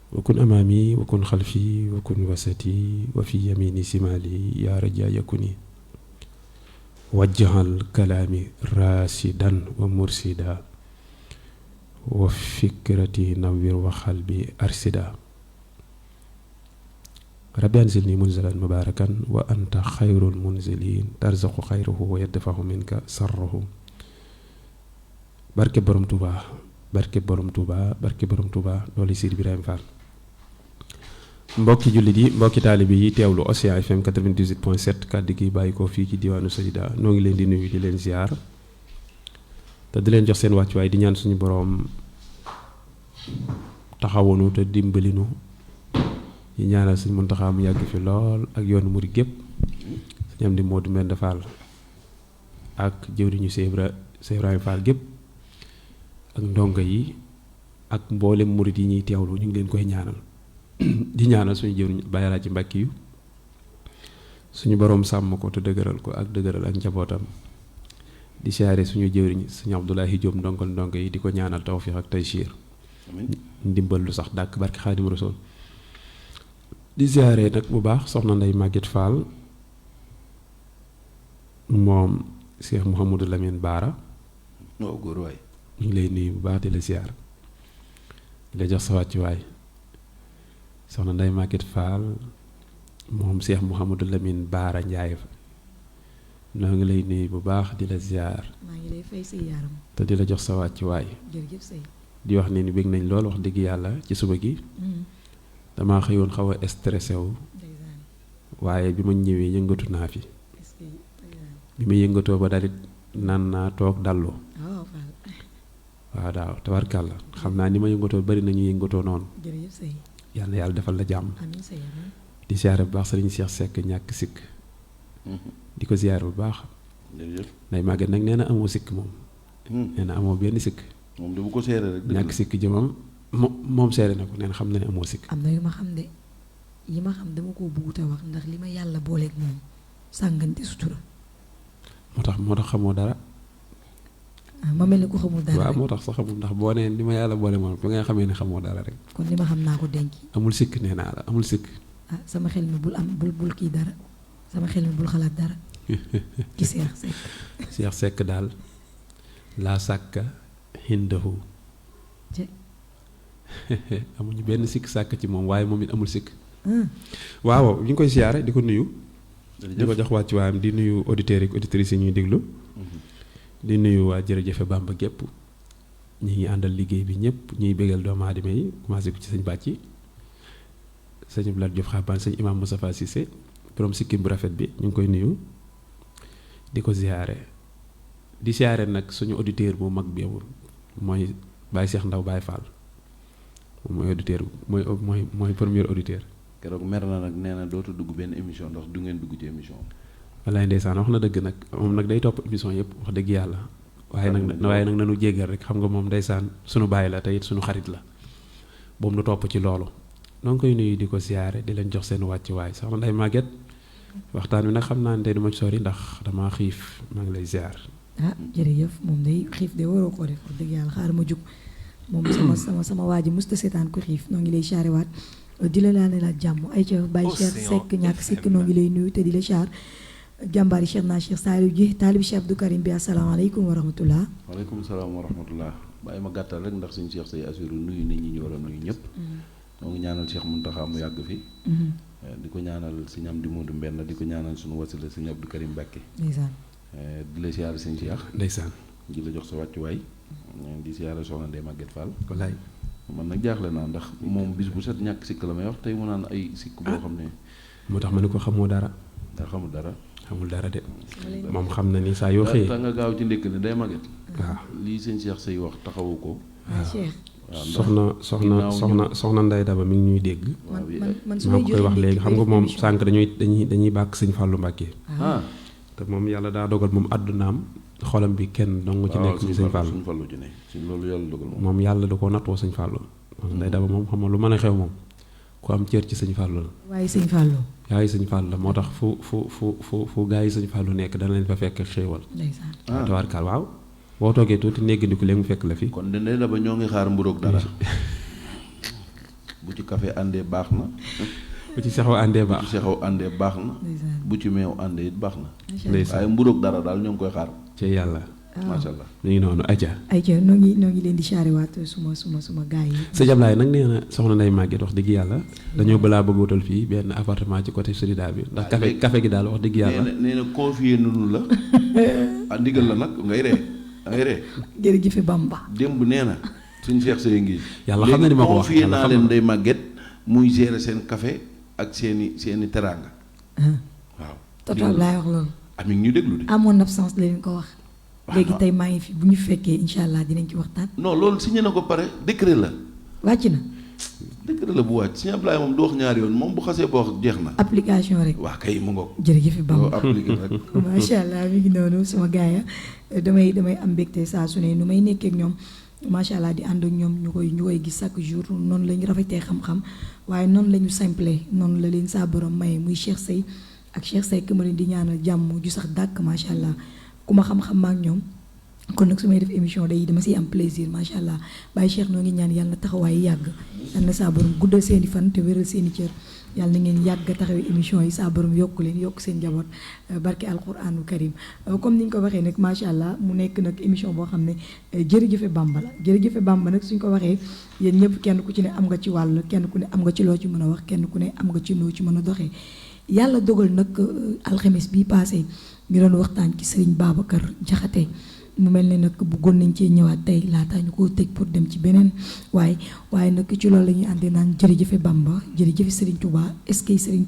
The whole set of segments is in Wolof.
wa kun amaami wa kun xalfi wa kun wasati wa fi yamini simali yaa raja yakuni wajjahal kalaami rasidan wa mursida wa fikrati nawwir wa xalbi arsida rabbi anzilni munzalan mubarakan wa anta xayrul munzilin tarzaqu xayruhu wa yadfahu minka sarruhu barke borom Tuuba barke borom Tuuba barke borom Tuuba loolu Sidi Ibrahima Fall. Mbokki jullit yi mbokki taalibe yi teewlu Océan FM 98.7 kàddu gi bàyyi ko fii ci diwaanu Sayida noo ngi leen di nuyu di leen ziar te di leen jox seen wàccuwaay di ñaan suñu boroom taxawunu te dimbalinu yi ñaanal suñu Muntaxa mu yàgg fi lool ak yoonu murid gépp suñu am di Modou Mbend Fall ak jëwriñu Cheikh Ibrahima Fall gépp ak ndongo yi ak mboolem murid yi ñuy teewlu ñu ngi leen koy ñaanal di ñaanal suñu jëwriñ Baye Alaaji Mbàkke yu suñu boroom sàmm ko te dëgëral ko ak dëgëral ak njabootam di siyaare suñu jëwriñ suñu Abdoulahi Diop ndongal ndongo yi di ko ñaanal tawfiix ak taysiir ndimbal lu sax dàkk barke Xaadim Rasuul di siyaare nag bu baax soxna Ndey Maguette Fall moom Cheikh Mouhamadou Lamine Baara noo góor waay ñu ngi lay nuyu bu baax di la siyaar di la jox sa wàccuwaay soxna Ndey Maguette Fall moom Cheikh Mouhamadou Lamine Baara Ndiaye fa noo ngi lay nuyu bu baax di la ziar. maa ngi lay fay say yaram. te di la jox sa wàccuwaay. jërëjëf say. di wax ne ni bëgg nañ lool wax dëgg yàlla ci suba gi. damaa xëyoon xaw a stressé wu. waaye bi ma ñëwee yëngatu naa fi. bi ma yëngatoo ba dalit naan naa toog dallu. waaw daaw tabarkàlla xam naa ni ma yëngatoo bari nañu yëngatoo noonu. jërëjëf say. yàlla yàlla defal la jàmm. amiin say amiin. di ziare bu baax sëriñ Cheikh Seck ñàkk sikk. di ko ziare bu baax. jërëjëf Ndey Maguette nag nee na amoo sikk moom. nee na amoo benn sikk. moom de bu ko seeree rek. ñàkk sikk ji moom seere na ko nee na xam na ne amoo sikk. am na yu ma xam de yi ma xam dama koo bëggut a wax ndax li ma yàlla booleeg moom sàngante sutura. moo tax xamoo dara. ma mel ni ko xamul dara waaw moo tax sa xamul ndax boo nee li ma yàlla boole moom bi nga xamee ne xamoo dara rek. kon li ma xam naa ko denc. amul sikk nee naa la amul sikk. sama xel mi bul kii dara sama xel mi bul xalaat dara. ci Cheikh Seck. Cheikh Seck daal laa sàkka hindahu amuñu benn sikk sàkk ci moom waaye moom it amul sikk. waaw ñu ngi koy siyaare di ko nuyu. di ko jox wàcc waayam di nuyu auditeurs yi auditrices yi ñuy déglu. di nuyu waa jërëjëfe Bàmba gépp ñi ngi àndal liggéey bi ñëpp ñuy bégal doomu aadama yi commencé ko ci sëñ Bàcci sëñ Abdoulaye Diouf Xabaan sëñ Imam Moustapha Cissé borom sikkim bu rafet bi ñu ngi koy nuyu di ko ziyaare di ziyaare nag suñu auditeur bu mag bi mooy Baye Cheikh Ndaw Baye Fall moom mooy auditeur mooy premier auditeur. keroog mer na nag nee na dootu dugg benn émission ndax du ngeen dugg ci émission bi. wallaay ndeysaan wax na dëgg nag moom nag day topp émission yëpp wax dëgg yàlla waaye nag nanu jéggal rek xam nga moom ndeysaan sunu bàyyi la te it sunu xarit la boobu nu topp ci loolu noo ngi koy nuyu di ko siyaare di leen jox seen wàcc waay soxna Ndey Maguette waxtaan wi nag xam naa ne tey du ma sori ndax damaa xiif maa ngi lay ziar. jërëjëf moom day xiif de waroo koo def wax dëgg yàlla xaar ma jug moom sama waa ji musta seetaan ko xiif noo ngi lay siyaare waat di la laane la jàmm ay ca Baye Cheikh Seck ñàkk sikk noo ngi lay nuyu te di la siyaar jàmbaari Cheikh naa Cheikh Saliou ji taalibi Cheikh Abdou Karim bi asalaamaaleykum wa rahmatullah. waaleykum salaam wa rahmatullah bàyyi ma gàttal rek ndax suñu Cheikh say assuré nuyu nit ñi ñu war a nuyu ñëpp. moo ngi ñaanal Cheikh Mountakha mu yàgg fi. di ko ñaanal sëñ Amdi Moodu Mbenn di ko ñaanal suñu wasila sëñ Abdou Karim Mbàkke. ndeysaan. di la siyaare sëñ Cheikh. ndeysaan. di la jox sa wàccuwaay. di siyaare soxna Ndey Maguette Fall. wallaay. man nag jaaxle naa ndax moom bis bu set ñàkk sikk la may wax tey mu naan ay sikk boo xam ne. moo tax ma ne ko xamoo dara. daa xamul dara. xamul dara de. moom xam na ni saa yoo xëyee. ta nga gaaw ci ndékk ne Ndey Maguette. waaw lii sëñ Cheikh say wax taxawu ko. waaw soxna Ndey Daba mi ngi ñuy dégg. man maa ngi koy wax léegi xam nga moom sànq dañuy bàkk sëñ Fàllu Mbàkke. te moom yàlla daa dogal moom àddunaam xolam bi kenn dong ci nekk ci sëñ Fàllu. loolu yàlla dogal moom yàlla da koo nattoo sëñ Fàllu. Ndey Daba moom xam nga lu mën a xew moom ku am cër ci sëñ Fàllu la. waaye sëñ Fàllu. yaa ngi sëñ Fàllu la moo tax fu gaa yi sëñ Fàllu nekk dana leen fa fekk xéewal. ndeysaan. tawarkaal waaw. boo toogee tuuti néggandiku léegi mu fekk la fi. kon Ndey Daba ñoo ngi xaar mburoog dara. bu ci café àndee baax na bu ci saxaw àndee bu baax ci sexaw àndee baax na ndeysaan bu ci meew àndee it baax na ndeysaan waaye mburoog dara daal ñoo ngi koy xaar ci yàlla macha allah mi ngi noonu aja ayca noo ngi leen di charré waat suma gars yi. sëñ Ablaye nag nee na soxna Ndeye Maguette wax dëgg yàlla dañoo balaa bëgg wutal fii benn appartement ci côté Solida bi ndax café gi daal wax dëgg yàlla nee na confié nunu la ndigal la nag ngay ree jërëjëf Bamba. démb nee na suñ Cheikh Seye ngi yàlla xam na ni ma ko wax confié yàlla naa xam leen na Ndeye Maguette muy gérer seen café ak seeni teraanga waaw total laay wax loolu. ami ñu déglu de amoon absence la leen ko wax. léegi tey maa ngi fi bu ñu fekkee incha allah dinañ ci waxtaan. non loolu signé na ko pare décret la wàcc na. décret la bu wàcc Sëñ Ablaye moom du wax ñaari yoon moom bu xasee ba wax jeex na application rek. waa kay mu ngoog jërëjëf Bamba. loo appliqué rek macha allah mi ngi noonu sama gaaya damay am mbégte saa su ne nu may nekkee ak ñoom macha allah di ànd ak ñoom ñu koy gis chaque jour noonu la ñu rafetee xam-xam waaye noonu la ñu simple noonu la leen saa borom maye muy Cheikh Seye ak Cheikh Seye ma leen di ñaanal jàmm ju sax dàkk macha allah ku ma xam-xam ma ak ñoom. kon nag su may def émission day dama siy am plaisir macha allah Baye Cheikh noo ngi ñaan yàlla na taxawaay yàgg yàlla na saa borom guddal seen i fan te wéral seen i cër yàlla na ngeen yàgg taxawee émission yi saa borom yokk leen yokk seen njaboot barke alquranul karim comme ni ñu ko waxee nag macha allah mu nekk nag émission boo xam ne jërëjëfe Bamba la jërëjëfe Bamba nag suñ ko waxee yéen ñëpp kenn ku ci ne am nga ci wàll kenn ku ne am nga ci loo ci mën a wax kenn ku ne am nga ci noo ci mën a doxee yàlla dogal nag alxames bii passé ñu doon waxtaan ci Serigne Babacar Diakhaté mu mel ne nag bëggoon nañ cee ñëwaat tey laataa ñu koo tëj pour dem ci beneen waaye nag ci loolu la ñuy àndee naan jërëjëfe Bamba jërëjëfe Serigne Touba est-ce que Serigne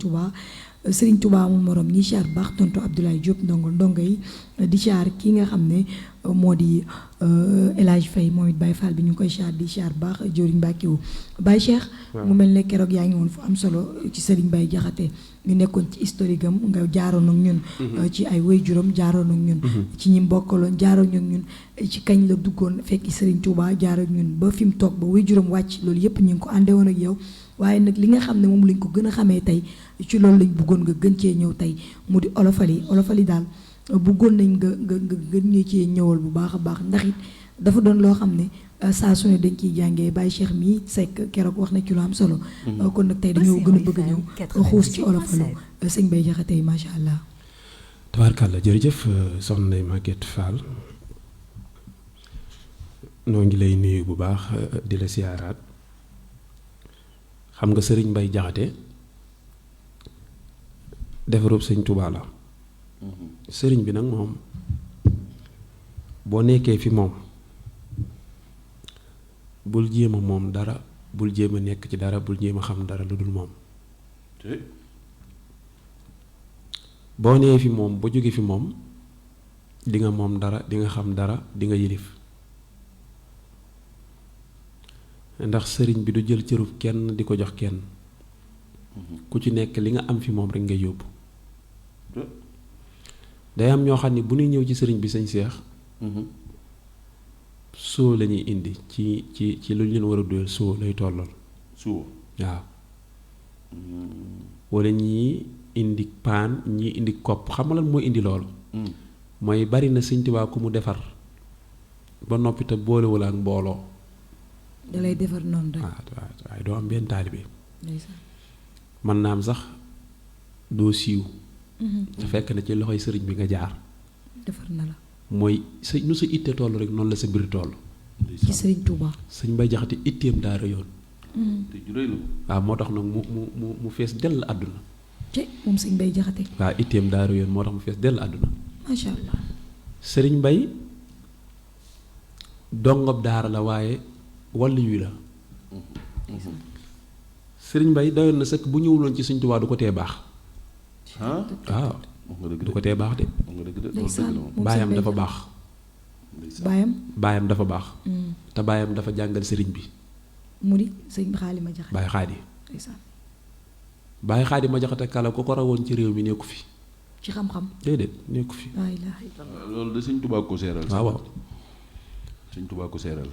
Touba mu morom ñi char baax tonto Abdoulaye Diop ndongo yi di char ki nga xam ne moo di El Hadj Faye moom it Baye Fall bi ñu ngi koy char di char baax jëriñ Mbàkkiwu Baye Cheikh mu mel ne keroog yaa ngi woon fu am solo ci Serigne Baye Diakhaté ñu nekkoon ci historique am nga jaaroon ak ñun ci ay waajuram jaaroon ak ñun ci ñi mbokkaloon jaaroon ak ñun ci kañ la duggoon fekki Serigne Touba jaaroon ak ñun ba fi mu toog ba waajuram wàcc loolu yëpp ñu ngi ko àndewoon ak yow waaye nag li nga xam ne moom lañ ko gën a xamee tey ci loolu lañ bëggoon nga gën cee ñëw tey mu di olofali daal bëggoon nañ nga gën ñee cee ñëwal bu baax a baax ndax it dafa doon loo xam ne saa su ne dañ ciy jàngee Baye Cheikh mii Seck keroog wax na ci lu am solo kon nag tey dañoo gën a bëgg a ñëw xuus ci olofalu sëñ Baye Diakhaté yi macha allah. tabaarkàlla jërëjëf soxna Ndeye Maguette Fall noo ngi lay nuyu bu baax di la siyaaraat xam nga Serigne Baye Diakhaté defarub sëñ Touba la sëriñ bi nag moom boo nekkee fi moom bul jéem a moom dara bul jéem a nekk ci dara bul jéem a xam dara lu dul moom boo nee fi moom ba jóge fi moom di nga moom dara di nga xam dara di nga yilif ndax sëriñ bi du jël cërub kenn di ko jox kenn ku ci nekk li nga am fi moom rek ngay yóbbu day am ñoo xam ne bu ñuy ñëw ci sëriñ bi sëñ Seex soo la ñuy indi ci lu ñu leen war a duyal soo lay tollool suuf waaw wala ñii indi paan ñii indi kopp xam nga lan mooy indi loolu mooy bari na sëñ Tuubaa ku mu defar ba noppi te boolewul ak mbooloo da lay defar noonu rek waaye doo am benn taalibe mën naa am sax doo siiw te fekk na ci loxoy sëriñ bi nga jaar defar na la mooy sa nu sa itte toll rek noonu la sa mbir toll ci Serigne Touba sëñ Baye Diakhaté itteem daa rëyoon te ju rëy la waaw moo tax nag mu fees dell àdduna te moom sëñ Baye Diakhaté waaw itteem daa rëyoon moo tax mu fees dell àdduna macha allah sëriñ Baye dongob daara la waaye wàllu yu la sëriñ Baye doyoon na sëkk bu ñëwuloon ci sëñ Tuubaa du ko tee baax waaw du ko tee baax de baayam dafa baax baayam dafa baax te baayam dafa jàngal sëriñ bi mu di sëñ Xaali ma Jaxate Baye Xaadi Baye Xaadi ma Jaxate kala ku ko rawoon ci réew mi nekku fi ci xam-xam déedéet nekku fi laa ilaaha illallaah loolu de sëñ Tuubaa ko seeral waaw sëñ Tuubaa ko seeral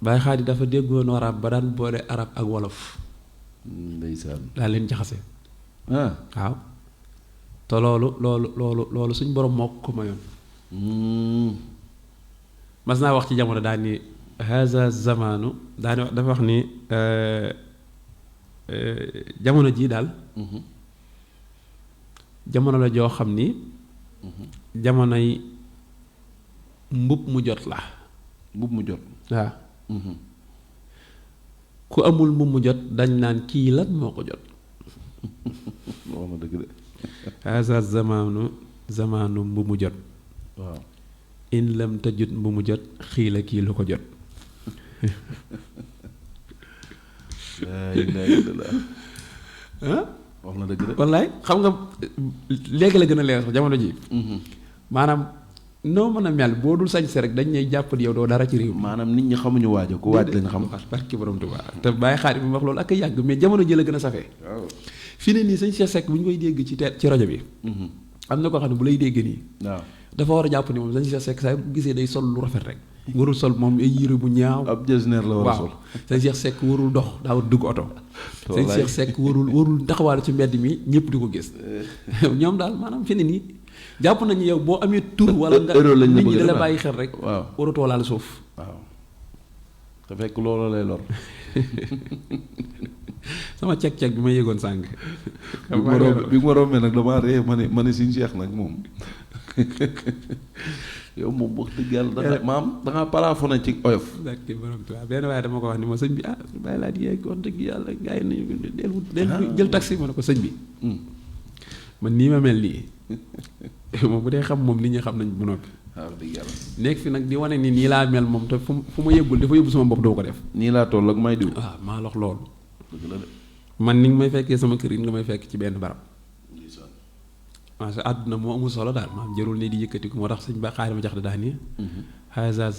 Baye Xaadi dafa déggoon arab ba daan boole arab ak wolof ndeysaan daa leen jaxase waaw te loolu suñ borom moo ko mayoon mas naa wax ci jamono daal ni haza zamanu daani dafa wax ni jamono jii daal jamono la joo xam ni jamonoy mbub mu jot la. mbub mu jot. waaw ku amul mbub mu jot dañ naan kii lan moo ko jot. wax na dëgg de. haasa zamaanu mbub mu jot. waaw. in lam tajut mbub mu jot xiila kii lu ko jot. wax na dëgg de. wallaay xam nga léegi la gën a leer sax jamono ji maanaam noo mën a mel boo dul sañse rek dañ ñuy jàpp yow doo dara ci réew mi. maanaam nit ñi xamuñu waajo ku waaj lañ xam. barki borom Tuubaa te bàyyi xaar bi mu wax loolu ak a yàgg mais jamono ji la gën a safee. waaw fii ne nii sëñ Cheikh Seck bu ñu koy dégg ci rajo bi. am na koo xam ne bu lay dégg nii. waaw dafa war a jàpp ni moom sëñ Cheikh Seck saa bu gisee day sol lu rafet rek. warul sol moom ay yére bu ñaaw. ab jesner la war a sol. sëñ Cheikh Seck warul dox daa war dugg oto. sëñ Cheikh Seck warul taxawaalu ci mbedd mi ñëpp di ko gis. ñoom daal maanaam fi ne nii jàpp nañu yow boo amee tur wala nga nit ñi da la bàyyi xel rek. waaw waratoo laal suuf. waaw te fekk loolu lay lor. sama cek-cek bi ma yëgoon sànq. bi ma rombee nag damaa ree ma ne suñu Cheikh nag moom yow moom wax dëgg yàlla da ngaa paraphone ci oyof. benn waaye dama ko wax ni ma sëñ bi bàyyi laa di yeeg wax dëgg yàlla gars yi nañu del jël taxi ma ne ko sëñ bi man nii ma mel nii moom bu dee xam moom nit ñi xam nañ bu noppi. waaw dëgg yàlla nekk fi nag di wane ni nii laa mel moom te fu ma yëggul dafa yóbbu sama bopp doo ko def. nii laa toll ak may diw. waaw maa lox loolu. dëgg la de. man ni nga may fekkee sama kër yi nga may fekk ci benn barab. parce que àdduna moo amul solo daal maam jërul ne di yëkkati ko moo tax sëñ ba xaari ma jax daa nii. haza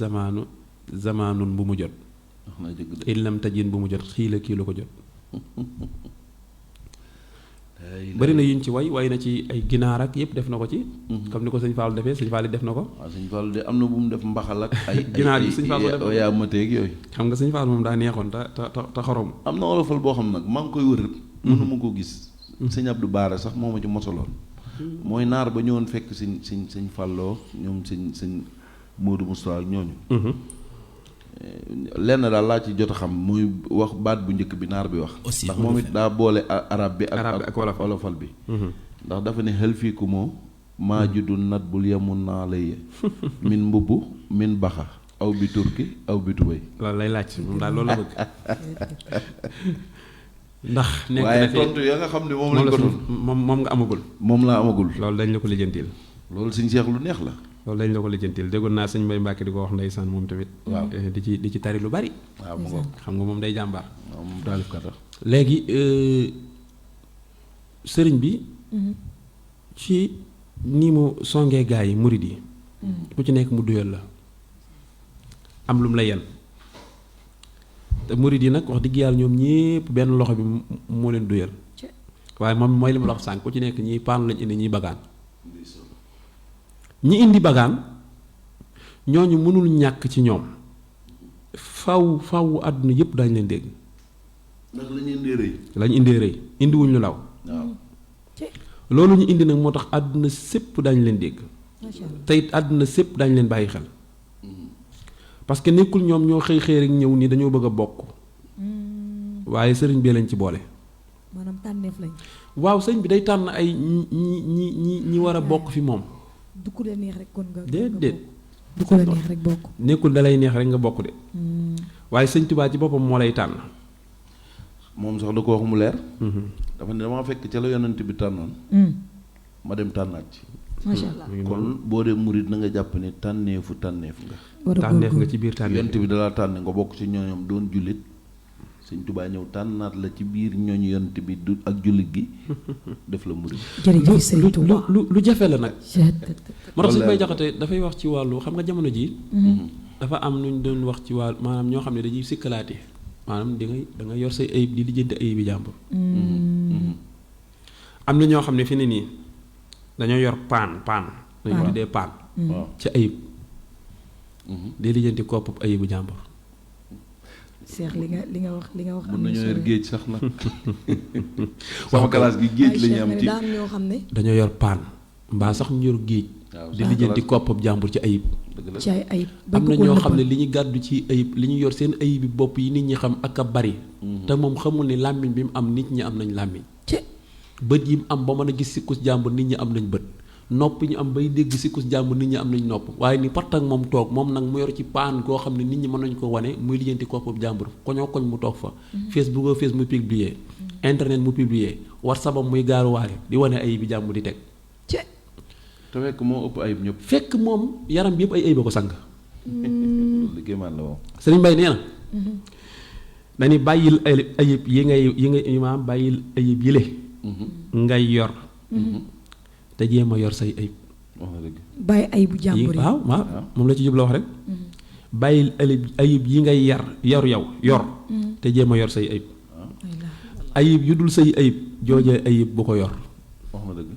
zamaanun bu mu jot. wax na dëgg de. illam tajin bu mu jot xiila kii la ko jot. bëri na yuñ ci way na ci ay ginaar ak yëpp def na ko ci. comme ni ko sëñ Fallou defee sëñ Fallou def na ko. waaw sëñ Fallou de am na bu mu def mbaxal ak ay. ginaar yi sëñ Fallou def na ko yaa mateeg yooyu. xam nga sëñ Fallou moom daa neexoon te xorom. am na olofal boo xam nag maa ngi koy wër. mënuma ko gis. sëñ Abdou Baara sax moo ma ci mosaloon. mooy naar ba ñëwoon fekk sëñ Falloo ñoom sëñ Modou Moustapha ak ñooñu. lenn daal laa ci jot a xam muy wax baat bu njëkk bi naar bi wax. ndax moom it daa boole arab bi ak olofal bi. ndax dafa ne xel fii ku moo maa juddu nat bul yemun naa lay min mbubb min baxa aw bi turki aw bi tubéy. loolu lay laaj moom daal loolu la bëgg. ndax nekk waaye tontu ya nga xam ne moom lañ ko doon moom nga amagul. moom laa amagul. loolu dañ la ko lijjantil. loolu suñ seex lu neex la. loolu dañ la ko lijjantil déggoon naa sëñ Mbay Mbàkke di ko wax ndeysaan moom tamit. waaw di ci tari lu bari. waaw mu ngoog xam nga moom day jàmbaar. moom taalif kata. léegi sëriñ bi. ci ni mu songee gaa yi murid yi. ku ci nekk mu duyal la. am lu mu la yen te murid yi nag wax dëgg yàlla ñoom ñépp benn loxo bi moo leen duyal. waaye moom mooy li ma la wax sànq ku ci nekk ñii paan lañ indi ñiy bagaan. ñi indi bagaan ñooñu mënul ñàkk ci ñoom faw àdduna yépp daañu leen dégg. ndax la ñu indee rëy. la ñu indee rëy indiwuñ lu law. waaw. loolu ñu indi nag moo tax àdduna sépp daañu leen dégg. te it àdduna sépp daañu leen bàyyi xel. parce que nekkul ñoom ñoo xëy rek ñëw ni dañoo bëgg a bokk. waaye sëriñ bee lañ ci boole. maanaam tànneef lañ. waaw sëriñ bi day tànn ay ñi war a bokk fi moom. du ko la neex rek kon nga. déedéet du ko la neex rek bokk. nekkul dalay neex rek nga bokk de. waaye sëñ Tuubaa ci boppam moo lay tànn. moom sax da ko wax mu leer. dafa ne damaa fekk ca la yonent bi tànnoon. ma dem tànnaat ci. macha allah kon boo dee murit na nga jàpp ne tànneef nga. tànneef nga ci biir tànneef yonent bi dalaa tànn nga bokk ci ñooñam doon jullit. sëñ Tuubaa ñëw tànnaat la ci biir ñooñu yonent bi du ak jullit gi def la murit. jërëjëf sëñ Tuubaa lu jafe la nag. moo tax suñu bay wallaahi. jaxate dafay wax ci wàllu xam nga jamono ji dafa am lu ñu doon wax ci wàllu maanaam ñoo xam ne dañuy sikkalaate maanaam da nga yor say ayib di lijjanti ayib yi jàmbur. am na ñoo xam ne fi ne nii dañoo yor paan dañu ko tuddee paan. waaw ci ayib. di lijjanti kopp ayibu jàmbur. Cheikh li nga wax mën nañoo yor géej sax nag. sama classe gi géej la ñu am ci. daan ñoo xam ne. dañoo yor paan mbaa sax ñu yor géej. waaw di lijjanti koppab jàmbur ci ayib. dëgg la ci ay ayib am na ñoo xam ne li ñu gàddu ci ayib li ñu yor seen ayib bi bopp yi nit ñi xam ak a bari te moom xamul ne làmmiñ bi mu am nit ñi am nañ làmmiñ ci bët yi mu am ba mën a gis sikkus jàmbur nit ñi am nañ bët nopp ñu am bay dégg sikkus jàmbur nit ñi am nañ nopp waaye ni part ak moom toog moom nag mu yor ci paan goo xam ne nit ñi mën nañ ko wane muy lijjanti koppab jàmbur koñoo koñ mu toog fa Facebook a Facebook mu publier internet mu publier WhatsApp am muy gaaruwaale di wane ayib bi jàmbur di teg ci te fekk moo ëpp ayib ñëpp. fekk moom yaram bi yëpp ay ayib a ko sang liggéey man la moom. Sëriñ Mbay nee na dañuy bàyyil ayib yi nga maam bàyyil ayib yile ngay yor te jéem a yor say ayib wax na dëgg. bàyyi ayibu jàmbur yi waaw waaw moom la ci jubla wax rek bàyyil ayib yi ngay yor te jéem a yor say ayib ayib yu dul say ayib joojee ayib bu ko yor wax na dëgg.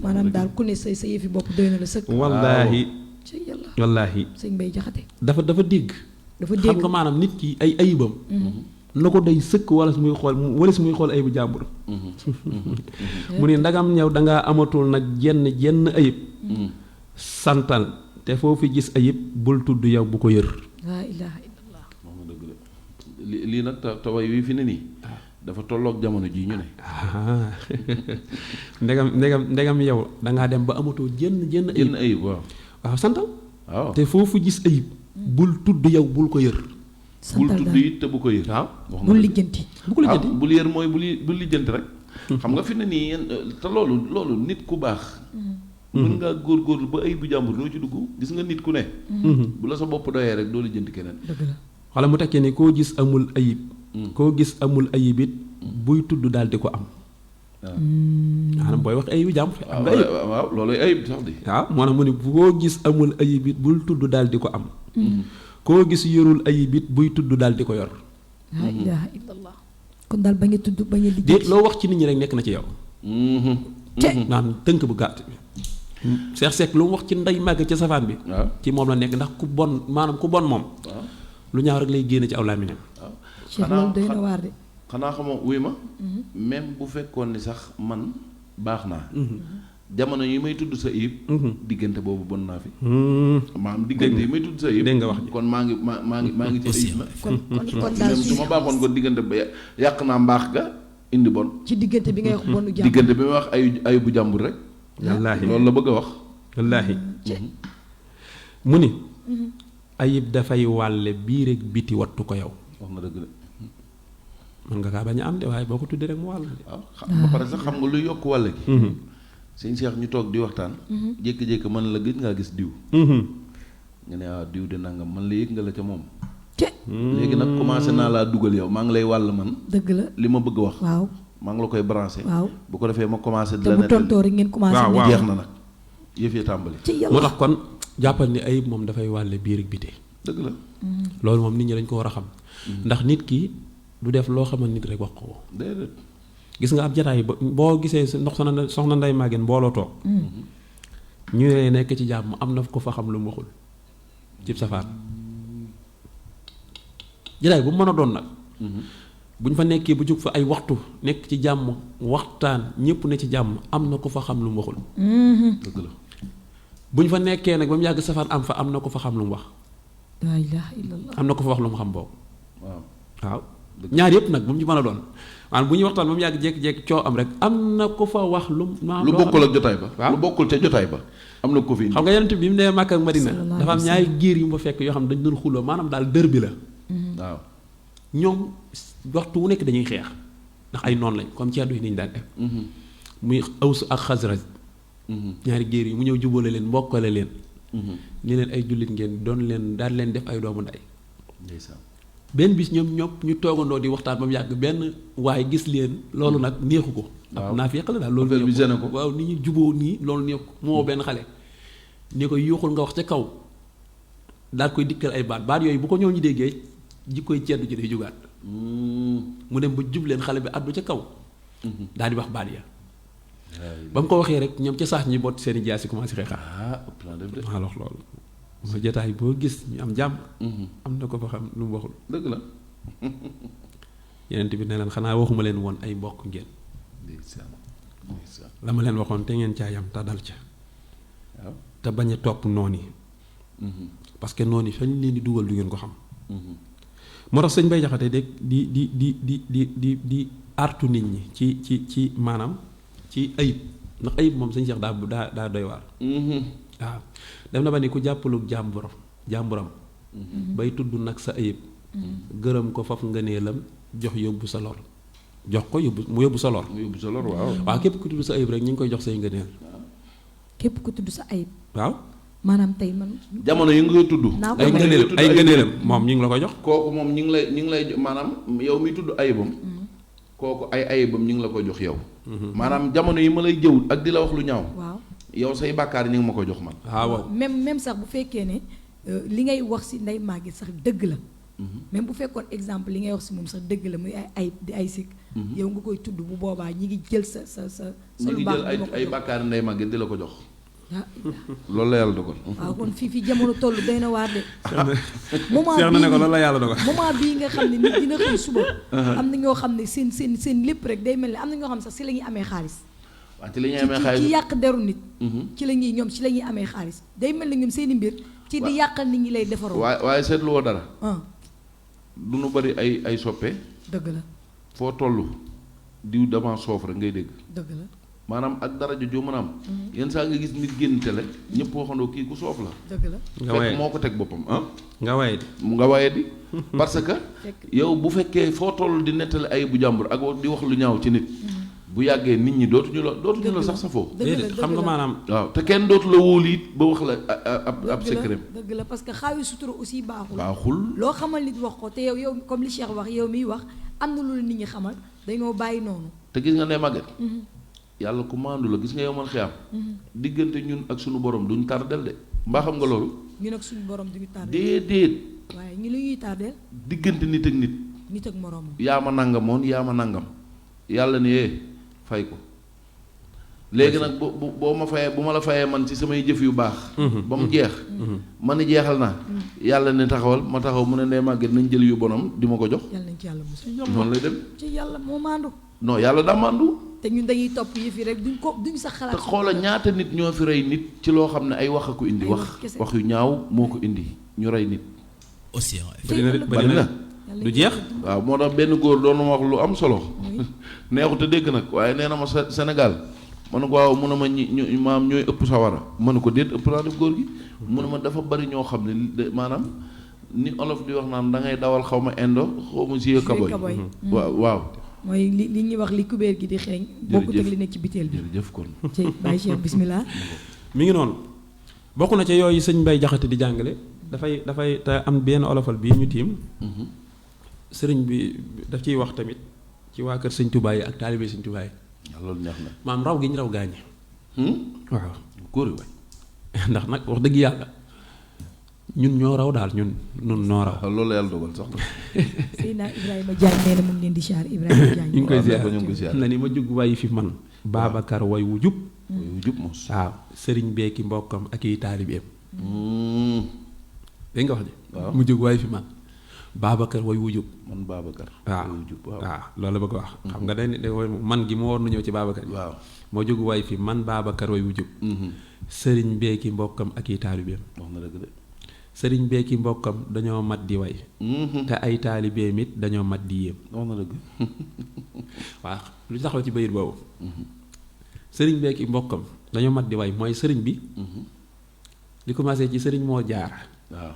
maanaam daal ku ne sa yëfi bopp doy na la sëkk wallaahi ci yàlla wallaahi sëñ Mbay Jaxate dafa dégg dafa xam dégg nga maanaam nit ki ay ayibam na ko day sëkk wala su muy xool ayibu jàmbur mu ne ndagam ñëw dangaa amatul nag jenn ayib santal te foofu gis ayib bul tudd yow bu ko yër laa ilaaha illallah wax na dëgg la lii nag taway wi fi ne nii dafa tolloog jamono jii ñu ne. ndegam yow dangaa dem ba amatoo jenn ayib waaw santal waaw te foofu gis ayib bul tudd yow bul ko yër bul tudd it te bu ko yër. waaw bul lijjanti bu ko lijjanti bul yër mooy bul lijjanti rek. xam nga fi ne nii te loolu nit ku baax. mën ngaa góorgóorlu ba ayib bu jàmbur doo ci dugg gis nga nit ku ne. bu la sa bopp doyee rek doo lijjanti keneen. dëgg la xala mu tekkee ni koo gis amul ayib koo gis amul ayib it buy tudd daal di ko am maanaam booy wax ayibu jàmbur am nga ayib waaw loolu ayib sax di waaw moo tax mu ne koo gis amul ayib it bul tudd daal di ko am koo gis yorul ayib it buy tudd daal di ko yor laa ilaaha illallah kon daal bañ a tudd bañ a lijjanti déet loo wax ci nit ñi rek nekk na ci yow te naan tënk bu gàtt bi Seex Sekk lu mu wax ci ndey màgg ca safaan bi ci moom la nekk ndax ku bon maanaam ku bon moom lu ñaaw rek lay génne ci aw làmmiñam waaw Cheikh loolu doy na waar de xanaa xamoo wuy ma même bu fekkoon ni sax man baax naa jamono yi may tudd sa ayib diggante boobu bon naa fi maanaam diggante yi may tudd sa ayib dégg nga wax ji kon maa ngi ci ayib la kon daal même su ma baaxoon ko diggante ba yàq naa mbaax ga indi bon ci diggante bi ngay wax bonu jàmbur diggante bi may wax ayu bu jàmbur rek wallaahi loolu la bëgg a wax wallaahi mu ni ayib dafay wàlle biir ak biti wattu ko yow wax na dëgg de mën nga kaa bañ a am de waaye boo ko tuddee rek mu wàll de waaw ba pare sax xam nga lu yokk wàll gi sëñ Cheikh ñu toog di waxtaan jékki-jékki man la gëj ngaa gis diw nga ne waaw diw de nangam man la yëg nga la ca moom léegi nag commencé naa laa dugal yow maa ngi lay wàll man dëgg la li ma bëgg a wax waaw maa ngi la koy branché waaw bu ko defee ma commencé di te la bu nettali tontoo rek ngeen commencé waaw, ne waaw. jeex na nag yëf ya tàmbali ci moo yàlla tax kon jàppal ni ayib moom dafay wàlle biir ak biti dëgg la loolu moom nit ñi dañ ko war a xam ndax nit ki du def loo xamal nit rek wax ko déedéet gis nga ab jataay ba boo gisee soxna Ndey Maguette mbooloo toog ñu ne nekk ci jàmm am na ko fa xam lu mu waxul cib safaan jataay bu mu mën a doon nag bu ñu fa nekkee bu jóg fa ay waxtu nekk ci jàmm waxtaan ñépp ne ci jàmm am na ko fa xam lu mu waxul dëgg la bu ñu fa nekkee nag ba mu yàgg safaan am fa am na ko fa xam lu mu wax laa ilaaha illallah am na ko fa wax lu mu xam boobu waaw waaw ñaar yëpp nag bu mu ci mën a doon maanaam bu ñuy waxtaan ba mu yàgg jékki-jékki coow am rek am na ko fa wax lu lu bokkul ak jotaay ba waaw lu bokkul ca jotaay ba am na ko fi indi xam nga yonent bi mu nee Makka ak Madina sallallahu dafa am alayhi wa ñaari giir yu ma fekk yoo xam ne dañu doon xuloo maanaam daal dër bi la waaw ñoom waxtu wu nekk dañuy xeex ndax ay noon lañ comme ceddo yi niñ daan def muy Aws ak Xasraj ñaari giir yi mu ñëw jubóole leen mbokkale leen ni leen ay jullit ngeen doon leen daan leen def ay doomu ndey ndeysaan benn bis ñoom ñopp ñu toogandoo di waxtaan ba mu yàgg benn waaye gis leen loolu nag neexu ko waaw naa fi la daal loolu affaire bi neexu gêné ko waaw ni ñu juboo nii loolu neexu ko moo benn xale ni ko yuuxul nga wax ca kaw daal koy dikkal ay baat yooyu bu ko ñëw ñu déggee ji koy ceddu ji day jugaat mu dem ba jub leen xale bi addu ca kaw daal di wax baat ya ba mu ko waxee rek ñoom ca saas ñi boot seeni jaasi commencé xeexaat ah ëpp naa def de maa wax loolu mooy jotaay boo gis ñu am jàmm am na ko fa xam lu mu waxul dëgg la yeneen bi ne leen xanaa waxuma leen woon ay mbokk ngeen ndeysaan ndeysaan la ma leen waxoon te ngeen caa yam te dal ca waaw te bañ a topp noon yi parce que noonu fañ leen di dugal du ngeen ko xam. moo tax sëñ Bay Jaxate de di artu nit ñi ci maanaam ci ayib ndax ayib moom sëñ Cheikh daa doy waar. waaw dem na ba ni ku jàppalug jàmburam bay tudd nag sa ayib. gërëm ko faf ngëneelam jox yóbbu sa lor jox ko mu yóbbu sa lor. waaw képp ku tudd sa ayib rek ñu ngi koy jox say ngëneel. képp ku tudd sa ayib. waaw. maanaam tey man. jamono yi nga koy tudd. ay ngëneelam moom ñu ngi la koy jox. kooku moom ñu ngi lay maanaam yow mi tudd ayibam. kooku ay ayibam ñu ngi la koy jox yow. maanaam jamono yi ma lay jëw ak di la wax lu ñaaw. waaw yow say bàkkaar ñu ngi ma ko jox man. waaw même sax bu fekkee ne li ngay wax si Ndeye Maguette sax dëgg la. même bu fekkoon exemple li ngay wax si moom sax dëgg la muy ay ayib di ay sikk. yow nga koy tudd bu boobaa ñi ngi jël sa lu baax ñi ngi jël ay bàkkaar Ndeye Maguette di la ko jox. ah loolu la yàlla dogal. waaw kon fii jamono toll doy na waar de. moment seex na ne ko loolu la yàlla dogal. moment bii nga xam ne nit dina xëy suba. am na ñoo xam ne seen lépp rek day mel ni am na ñoo xam ne sax si la ñuy amee xaalis. waaw ci la ñuy amee xaalis ci yàq deru nit. ci la ñuy amee xaalis day mel ni ñoom seen i mbir. ci di yàqal nit ñi lay defaroo. waaye seetlu woo dara. du nu bari ay soppe. dëgg la. foo toll diw dama soof rek ngay dégg. dëgg la. maanaam ak daraja joo mën a am. yenn saa nga gis nit génn télé ñëpp waxandoo kii ku soof la. dëgg la. nga waye fekk moo ko teg boppam nga waye di parce que yow bu fekkee foo toll di nettali ay bu jàmbur ak di wax lu ñaaw ci nit. bu yàggee nit ñi dootuñu la sax sa foo. déedéet xam nga maanaam. waaw te kenn dootu la wóolu it ba wax la ab secret. dëgg la parce que xaawi sutura aussi baaxul. baaxul loo xamal nit wax ko te yow comme li Cheikh wax yow miy wax am na lu la nit ñi xamal dañoo bàyyi noonu. te gis nga ne Maguette. yàlla ku maandu la gis nga yow man xiyam. diggante ñun ak suñu borom duñ tardel de mbaa xam nga loolu. ñun ak suñu borom duñu tardel. déedéet. waaye ñu la ñuy tardel. diggante nit ak nit. nit ak moroomam. yaa ma nangamoon yaa ma nangam yàlla ne fay ko léegi nag boo ma fayee bu ma la fayee man ci samay jëf yu baax. ba mu jeex. man ni jeexal naa. yàlla ne taxawal ma taxaw mu ne Ndeye Maguette nañ jël yu bonam di ma ko jox. yàlla nañ ci yàlla musal. noonu lay dem. ci yàlla moo maandu. non yàlla daa maandu. te ñun dañuy topp yëf yi rek duñ sax xalaat. te xoola ñaata nit ñoo fi rey nit ci loo xam ne ay wax a ko indi. wax yu ñaaw moo ko indi ñu rey nit. Océan bari na du jeex. waaw moo tax benn góor doon ma wax lu am solo. neexut a dégg nag waaye nee na ma Sénégal ma ne ko waaw mu ne ma ñi maam ñooy ëpp sawara ma ne ko déet ëpp naa def góor gi. mu ne ma dafa bari ñoo xam ne maanaam ni olof di wax naan da ngay dawal xaw ma indo xaw ma siye kaboy. waaw. mooy li ñuy wax li kubéer gi di xeeñ. bokkut ak li nekk ci biteel bi. jërëjëf kon. ci Baye Cheikh bismillah. mi ngi noonu bokk na ca yooyu sëñ Mbay Jaxate di jàngale dafay te am benn olofal bii ñu tiim. sëriñ bi daf ciy wax tamit ci waa kër sëñ Tuubaa yi ak taalibe sëñ Tuubaa yi. loolu neex na. maam raw gi ñu raw gaañi. waaw góor waay. ndax nag wax dëgg yàlla ñun ñoo raw daal ñun noo raw. loolu la yàlla dogal sax. Seydina Ibrahima Diagne nee na mu ngi leen di siyaar Ibrahima Diagne. ñu ngi koy ziar na ni ma jug way fi man. Babacar way wu jub. way wu jub mos. waaw sëriñ beeki mbokkam ak i taalibeem. dégg nga wax ji. waaw mu jug way fi man. Babacar way wu jub. man Babacar. waaw way wu jub waaw loolu la bëgg wax. xam nga day man gi mu war na ñëw ci Babacar. waaw moo jug way fi man Babacar way wu jub. sëriñ beeki mbokkam ak i taalibeem. wax na dëgg de. sëriñ beeki mbokkam dañoo mat di way. te ay taalibeem it dañoo mat di yéem. wax na dëgg. waaw lu taxaw ci bayit boobu. sëriñ beeki mbokkam dañoo mat di way mooy sëriñ bi. li commencé ci sëriñ moo jaar. waaw.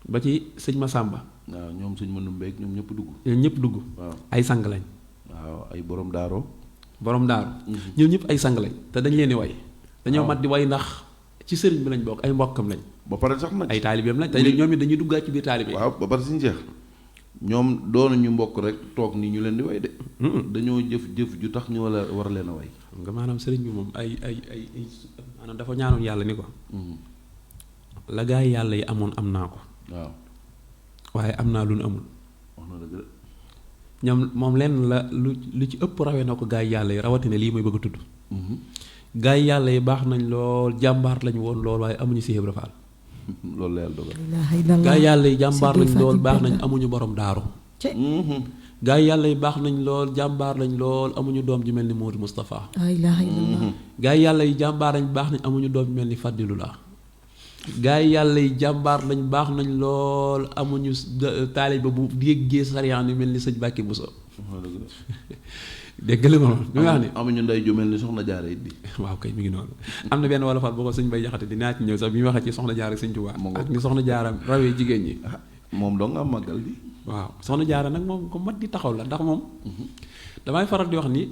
ba ci sëñ Masamba. waaw ñoom sëñ Manumbeek ñoom ñëpp dugg. ñoom ñëpp dugg. waaw ay sang lañ. waaw ay borom daaroo. borom daaru. ñoom ñëpp ay sang lañ te dañ leen di way. dañoo mat di way ndax ci sëriñ bi lañ bokk ay mbokkam lañ. ba pare sax nag ay taalibeem lañ te ñoom it dañuy duggaat ci biir taalibe. waaw ba pare suñu jeex ñoom doonuñu mbokk rek toog ni ñu leen di way de. dañoo jëf ju tax ñu war leen a way. xam nga maanaam sëriñ bi moom ay maanaam dafa ñaanoon yàlla ni ko. la gaa yi yàlla yi amoon am naa ko. waaw waaye am naa lu nu amul. wax na dëgg de. ñoom moom lenn la lu ci ëpp rawee na ko gaa yi yàlla yi rawatina lii muy bëgg a tudd. gaa yi yàlla yi baax nañ lool jàmbaar lañ woon lool waaye amuñu Seex Ibra Faal. loolu la yàlla dogal. gaa yi yàlla yi jàmbaar lañ lool baax nañ amuñu borom daaru. gaa yi yàlla yi baax nañ lool jàmbaar lañ lool amuñu doom ju mel ni Moodu Moustapha. la ilaha illallah. gaa yi yàlla yi jàmbaar lañ baax nañ amuñu doom ju mel ni Fadilullah. gaa yi yàlla yi jàmbaar lañ baax nañ lool amuñu taaliba bu déggee sariyaan yu mel ni sëñ Bàkki Buso dégg nga li ma wax ni amuñu ndey ju mel ni soxna Jaara it di waaw kay mi ngi noonu am na benn wala faat boo ko sëñ Bay Jaxate dinaa ci ñëw sax bi ñu waxee ci soxna Jaara ak sëñ Tuubaa ak ni soxna Jaara rawee jigéen ñi moom doo nga am màggal di waaw soxna Jaara nag moom ko mat di taxaw la ndax moom damay faral di wax ni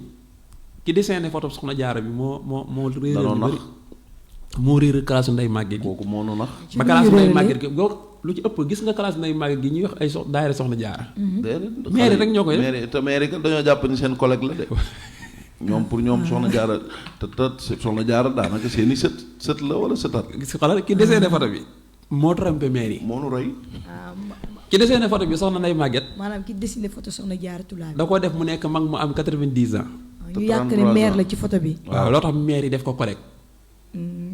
ki dessiné photo soxna Jaara bi moo réer lu bari moo réer classe Ndey Màgget gi kooku moo nu nax ba classe Ndey Màgget gi boo lu ci ëpp gis nga classe Ndey Màgget gi ñuy wax ay daayira soxna Jaara maire rek ñoo koy maire te maire kat dañoo jàpp ni seen collègue la de ñoom pour ñoom soxna Jaara te soxna Jaara daanaka seeni sët la wala sëtaat gis nga xalaat ki dessiné photo bi moo trompé maire yi moo nu roy ki dessiné photo bi soxna Ndey Màgget maanaam ki dessiné photo soxna Jaara Tulaay da koo def mu nekk mag mu am 90 ans ñu yàq ne maire la ci photo bi waaw loo tax maire yi def ko correct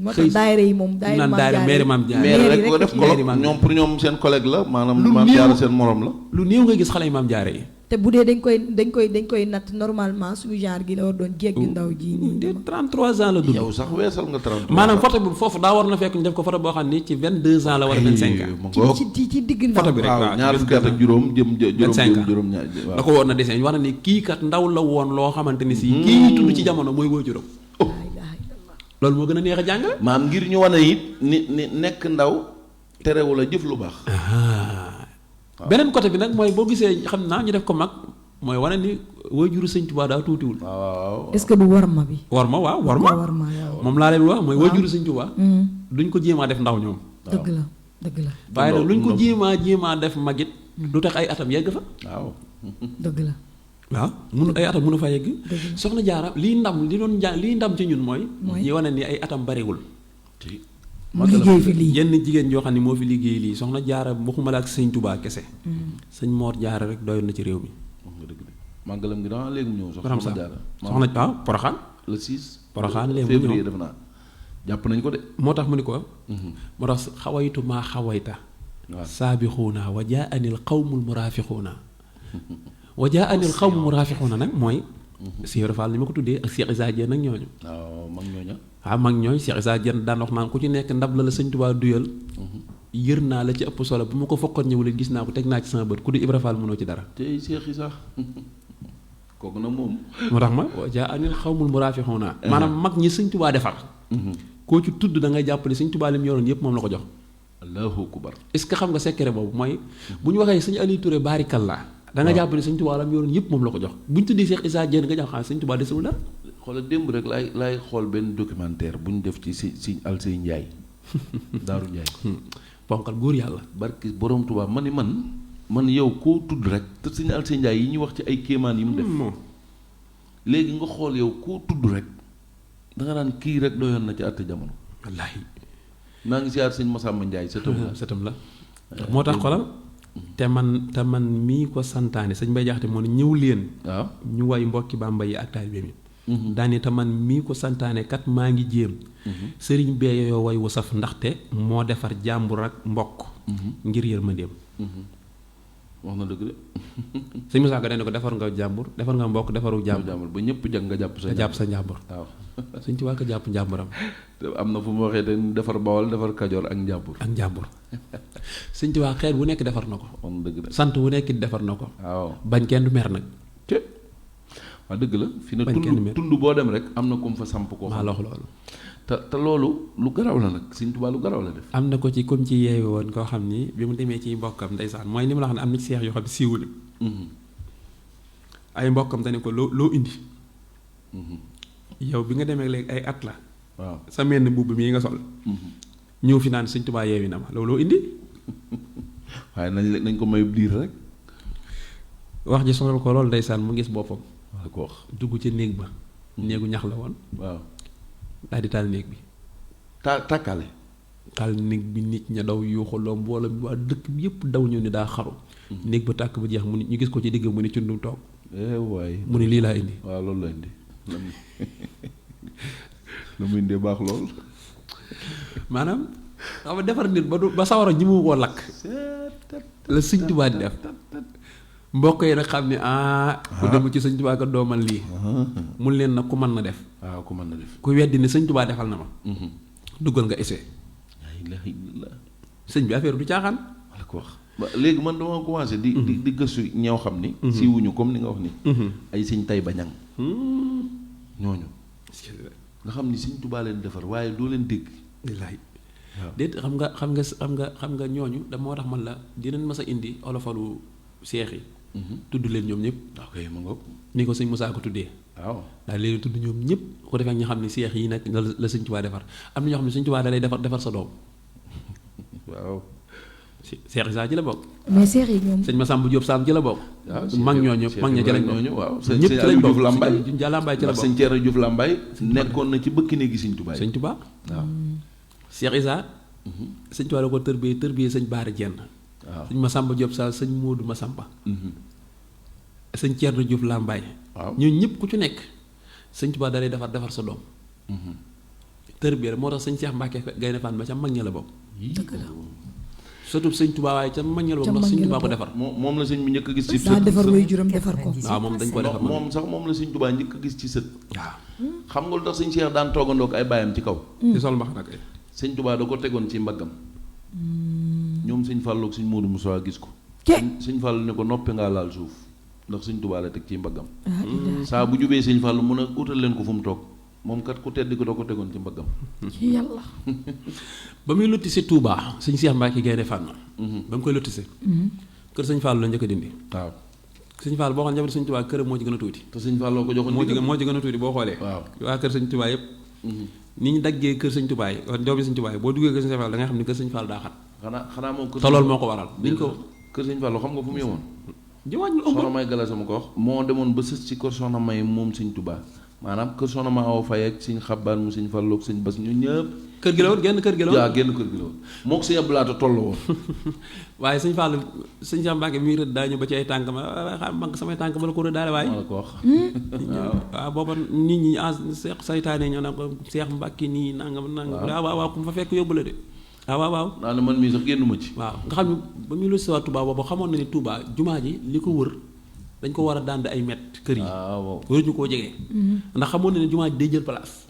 moo tax daayira yi moom daayira maam Jaara maire rek ko def colloque ñoom pour ñoom seen collègue la maanaam maam Jaara seen morom la lu néew nga gis xale yi maam Jaara yi te bu dee dañ koy natt normalement suñu genre gi la war doon jéeg yu ndaw ji nii 33 ans la dund yow sax weesal nga 33 maanaam photo bi foofu daa war na fekk ñu def ko photo boo xam ni ci 22 ans la wala 25 ans ci digg ndaw photo bi rek waaw ñaar fukki at ak juróom juróom ñaar da ko woon na dessin war na ni kii kat ndaw la woon loo xamante ni si kii ñu tudd ci jamono mooy waajuram loolu moo gën a neex a jàng maam ngir ñu wane it ni nekk ndaw terewul a jëf lu baax beneen côté bi nag mooy boo gisee xam naa ñu def ko mag mooy wane ni waajuru sëñ Tuubaa daa tuutiwul waaw est-ce que du warma bi warma waaw warma moom laa leen wax mooy waajuru sëñ Tuubaa duñ ko jéemaa def ndaw ñoom dëgg la waaye nag luñ ko jéemaa def magit du tax ay atam yegg fa waaw dëgg la waaw munu ay atam munu fa yegg soxna Jaara lii ndam ci ñun mooy ñi wane ni ay atam bariwul mu liggéey fi lii yenn jigéen yoo xam ne moo fi liggéey lii soxna Jaara waxuma la ak sëñ Tuubaa kese sëñ Moor Jaara rek doyoon na ci réew mi màggalam gi dama léegi mu ñëw soxna Jaara soxna waaw Poroxaan le 6 Poroxaan léegi mu février ñëw def naa jàpp nañ ko de moo tax mu ni ko moo tax xawaytu maa xawayta saabixuuna wa jaa anil xawmul muraafiquuna wa jaa anil xawmul muraafiquuna nag mooy Cheikh Fall ni ma ko tuddee ak Cheikh Issa Diène ak ñooñu waaw mag ñooña waaw mag ñooñu Cheikh Issa Diène daan wax naan ku ci nekk ndab la sëñ Tuubaa duyal yër naa la ci ëpp solo bu ma ko fokkoon ñëwul gis naa ko teg naa ci sama bët ku di Ibra Fall mënoo ci dara tey Cheikh Issa kooku nag moom moo tax ma wa jaa anil xawmul muraafiquuna maanaam mag ñi sëñ Tuubaa defar koo ci tudd da ngay jàpp ne sëñ Tuubaa lim yoroon yëpp moom la ko jox allahu akbar est-ce que xam nga secret boobu mooy bu ñu waxee sëñ Aliou Touré baarikallaa da nga jàpp ne sëñ Tuubaa lam yoroon yëpp moom la ko jox bu ñu tuddee Cheikh Issa Diène nga jàpp xam sëñ Tuubaa desewul dara xoolal démb rek laay xool benn documentaire bu ñu def ci si Alsey Njaay Daaru Njaay ponkal góor yàlla barki borom Tuubaa ma ni man yow koo tudd rek te sëñ Alsey Njaay yi ñuy wax ci ay kéemaan yi mu def léegi nga xool yow koo tudd rek da nga naan kii rek doyoon na ci àtte jamono wallaahi naa ngi siyaar sëñ Masamba Njaay sëtam la moo tax xolal te man mii ko santaane sëñ Mbay Jaxate moo ne ñëw leen waaw ñu way mbokki Bàmba yi ak taalibe mi daani te man mii ko santaane kat maa ngi jéem sëriñ bee yooyu way wu saf ndaxte moo defar jàmbur ak mbokk ngir yërmandeem wax na dëgg de sëñ Musaa Ka dañ ko defar nga jàmbur defar nga mbokk defaru jàmbur ba ñëpp jag nga jàpp sa njàmbur waaw sëñ Tuubaa ko jàpp njàmburam te am na fu mu waxee te defar Bawol defar Kajoor ak njàmbur sëñ Tuubaa xeet bu nekk defar na ko wax na dëgg de sant wu nekk defar na ko waaw bañ kenn du mer nag waaw dëgg la fi na tund boo dem rek am na comme fa samp ko maa la wax loolu te loolu lu garaw la nag sëñ Tuubaa lu garaw la def am na ko ci comme ci yeewi woon koo xam ni bi mu demee ci mbokkam ndeysaan mooy li ma la xam ne am na ci seex yoo xam ne siiwul ay mbokkam dañu ko loo indi yow bi nga demee léegi ay at la waaw sa menn mbubb mii nga sol ñëw fi naan sëñ Tuubaa yeewi na ma looloo indi waaye nañ ko may diir rek wax ji sonal ko loolu ndeysaan mu gis boppam wala ko wax dugg ca néeg ba néegu ñax la woon waaw daal di taal néeg bi tàkkale taal néeg bi nit ña daw yuuxaloo mbooloo bi waa dëkk bi yëpp daw ñëw ni daa xaru néeg ba tàkk ba jeex mu ni ñu gis ko ci digg mu ni cundum toog waay mu ni lii laa indi waaw loolu la indi la mu indee baax lool maanaam xam nga defar nit ba sawara ñi mu koo lakk la sëñ Tuubaa di def mbokk yi nag xam ne ku dem ci sëñ Tuubaa ko doomal lii mun leen nag ku mën na def waaw ku mën na def ku weddi ne sëñ Tuubaa defal na ma duggal nga essayé ilaha illallah. sëñ bi affaire du caaxaan. wala ko wax ba léegi man dama commencé di gëstu ñoo xam ni siiwuñu comme ni nga wax ni ay sëñ tay bañang ñooñu nga xam ni sëñ Tuubaa leen defar waaye doo leen dégg. wallaahi waaw déet xam nga ñooñu da moo tax man la dinañ mas a indi olofalu seex yi. tudd leen ñoom ñëpp. ok ma ngoog. ni ko sëñ Moussa ko tuddee. waaw daal leen tudd ñoom ñëpp ko defee ñu xam ne seex yi nag la sëñ Tuubaa defar am na ñoo xam ne sëñ Tuubaa da lay defar sa doom. waaw. seex yi saa ci la bokk. mais seex yi ñoom. sëñ Massamba Diop Sam ci la bokk. waaw mag ñooñu mag ña ci lañ ñooñu waaw. ñëpp ci lañ bokk Lambaay sëñ Lambaay ci la bokk. sëñ Thierno Diouf Lambaay nekkoon na ci bëkk néegi sëñ Tuubaa. sëñ Tuubaa waaw. Cheikh Issa. sëñ Tuubaa da ko tërbiyee sëñ Baara Jenn. waaw sëñ Massamba Diop Sam sëñ Moodu Massamba. sëñ Thierno Diouf Lambaay. waaw ñooñu ñëpp ku ci nekk sëñ Tuubaa da lay defar sa doom. tërbiyee moo tax sëñ Cheikh Mbacke Gaynde Fatma ca mag ña la bokk. dëgg la. surtout sëñ Tuubaa waaye ca mag ña la bokk ndax sëñ Tuubaa ko defar. moom la sëñ bi njëkk a gis ci daa sët. defar way juram defar ko. waaw moom dañ ko defar moom la sëñ Tuubaa njëkk a gis ci sët. waaw. xam nga lu tax sëñ Cheikh daan toogandoo ak ay baayam ci kaw. di sol mbax nag. sëñ Tuubaa da ko tegoon ci mbaggam. ñoom sëñ Fallou ak sëñ Modou Moussa gis ko. ke sëñ Fallou ne ko noppi ngaa laal suuf ndax sëñ Tuubaa la teg ci mbaggam. saa bu jubee sëñ Fallou mun a utal leen ko fu mu toog moom kat ku tedd ko da ko tegoon ci mbaggam. ci yàlla. ba muy lotissé Touba sëñ Cheikh Mbacke Gaynde Fatma. ba mu koy lotissé. kër sëñ Fallou la njëkk a dindi. waaw sëñ Fallou boo xam ne jabar sëñ Tuubaa këram moo ci gën a tuuti. te sëñ Fallou ko joxoon moo ci gën a tuuti boo xoolee. waaw waa kër sëñ Tuubaa yëpp. ni ñu daggee kër sëñ Tuubaa yi wala njoobi sëñ Tuubaa yi boo duggee kër sëñ Fallou da nga xam ne kër sëñ Fallou daa xat. xanaa moom kër te loolu moo ko waral. biñ ko kër sëñ Fallou xam nga fu mu yemoon. jiwaañ lu soxna May Gala sama ko wax moo demoon ba sës ci kër soxna May moom sëñ Tuubaa maanaam kër soxna Ma Awa Faye ak sëñ Xabbaan mu sëñ Fallou ak sëñ Bas ñu ñëpp. kër gi la woon genn kër gi la woon. waaw genn kër gi la woon moo ko sëñ Abdou Lahat tolloo woon. waaye sëñ Fallou sëñ Cheikh Mbacke mi rëdd daa ñëw ba ci ay tànk ma xam man samay tànk ma la ko rëddaale waaye. maa la ko wax. waaw booba nit ñi saytaane ñoo naan ko Cheikh Mbacke nii nangam. waaw ku ma fa fekk yóbbu la de. waaw. naa ne man mii sax génnuma ci. waaw nga xam ne ba muy lu si waa Touba boobu xamoon na ni Touba jumaa ji li ko wër dañ ko war a dànd ay mètre kër yi. waaw waruñu koo jege. ndax xamoon na ne jumaa ji day jël place.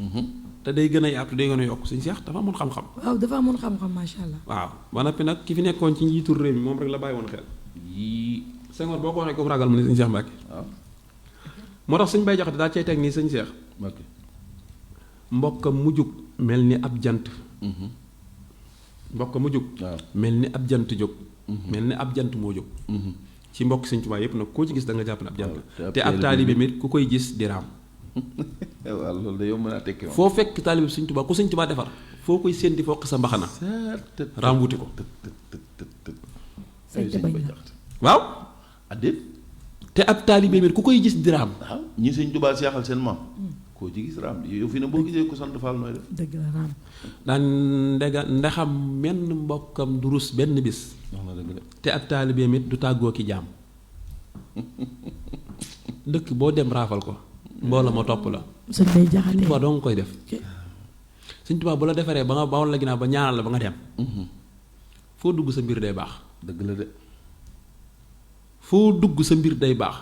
te day gën a yaatu day gën a yokk sëñ Cheikh dafa amoon xam-xam. waaw dafa amoon xam-xam macha allah. waaw ba noppi nag ki fi nekkoon ci njiitu réew mi moom rek la bàyyi woon xel. yii. Senghor boo ko waxee ko ragal mu ne sëñ Cheikh Mbacke. waaw. moo tax sëñ Baye Jaxate daa cay teg nii sëñ Cheikh. Mbacke. mbokkam mu jug mel ni ab jant. mbokk mu jóg. waaw mel ni ab jant jóg. mel ni ab jant moo jóg. ci mbokk sëñ Tuubaa yëpp nag koo ci gis da nga jàpp ne ab jant la. te ab taalibe mit ku koy gis di raam. waaw loolu de yow mën a tekki foo fekk taalibe sëñ Tuubaa ku sëñ Tuubaa defar foo koy séen di fokk sa mbaxana. raam wuti ko. waaw. addeet. te ab taalibe mit ku koy gis di raam. waaw ñi sëñ Tuubaa seexal seen maam. koo ci gis raam yow fi ne boo gisee ko sant Fall nooy def. dëgg la raam. daan ndaxam menn mbokkam du rus benn bis. wax na dëgg de. te ab taalibe mit du tàggoo ki jaam. dëkk boo dem raafal ko. mbooloo ma topp la. sëñ Bay Jaxate Sëñ Tuubaa doo nga koy def. Sëñ Tuubaa bu la defaree ba nga bawoon la ginnaaw ba ñaanal la ba nga dem. foo dugg sa mbir day baax. dëgg la de. foo dugg sa mbir day baax.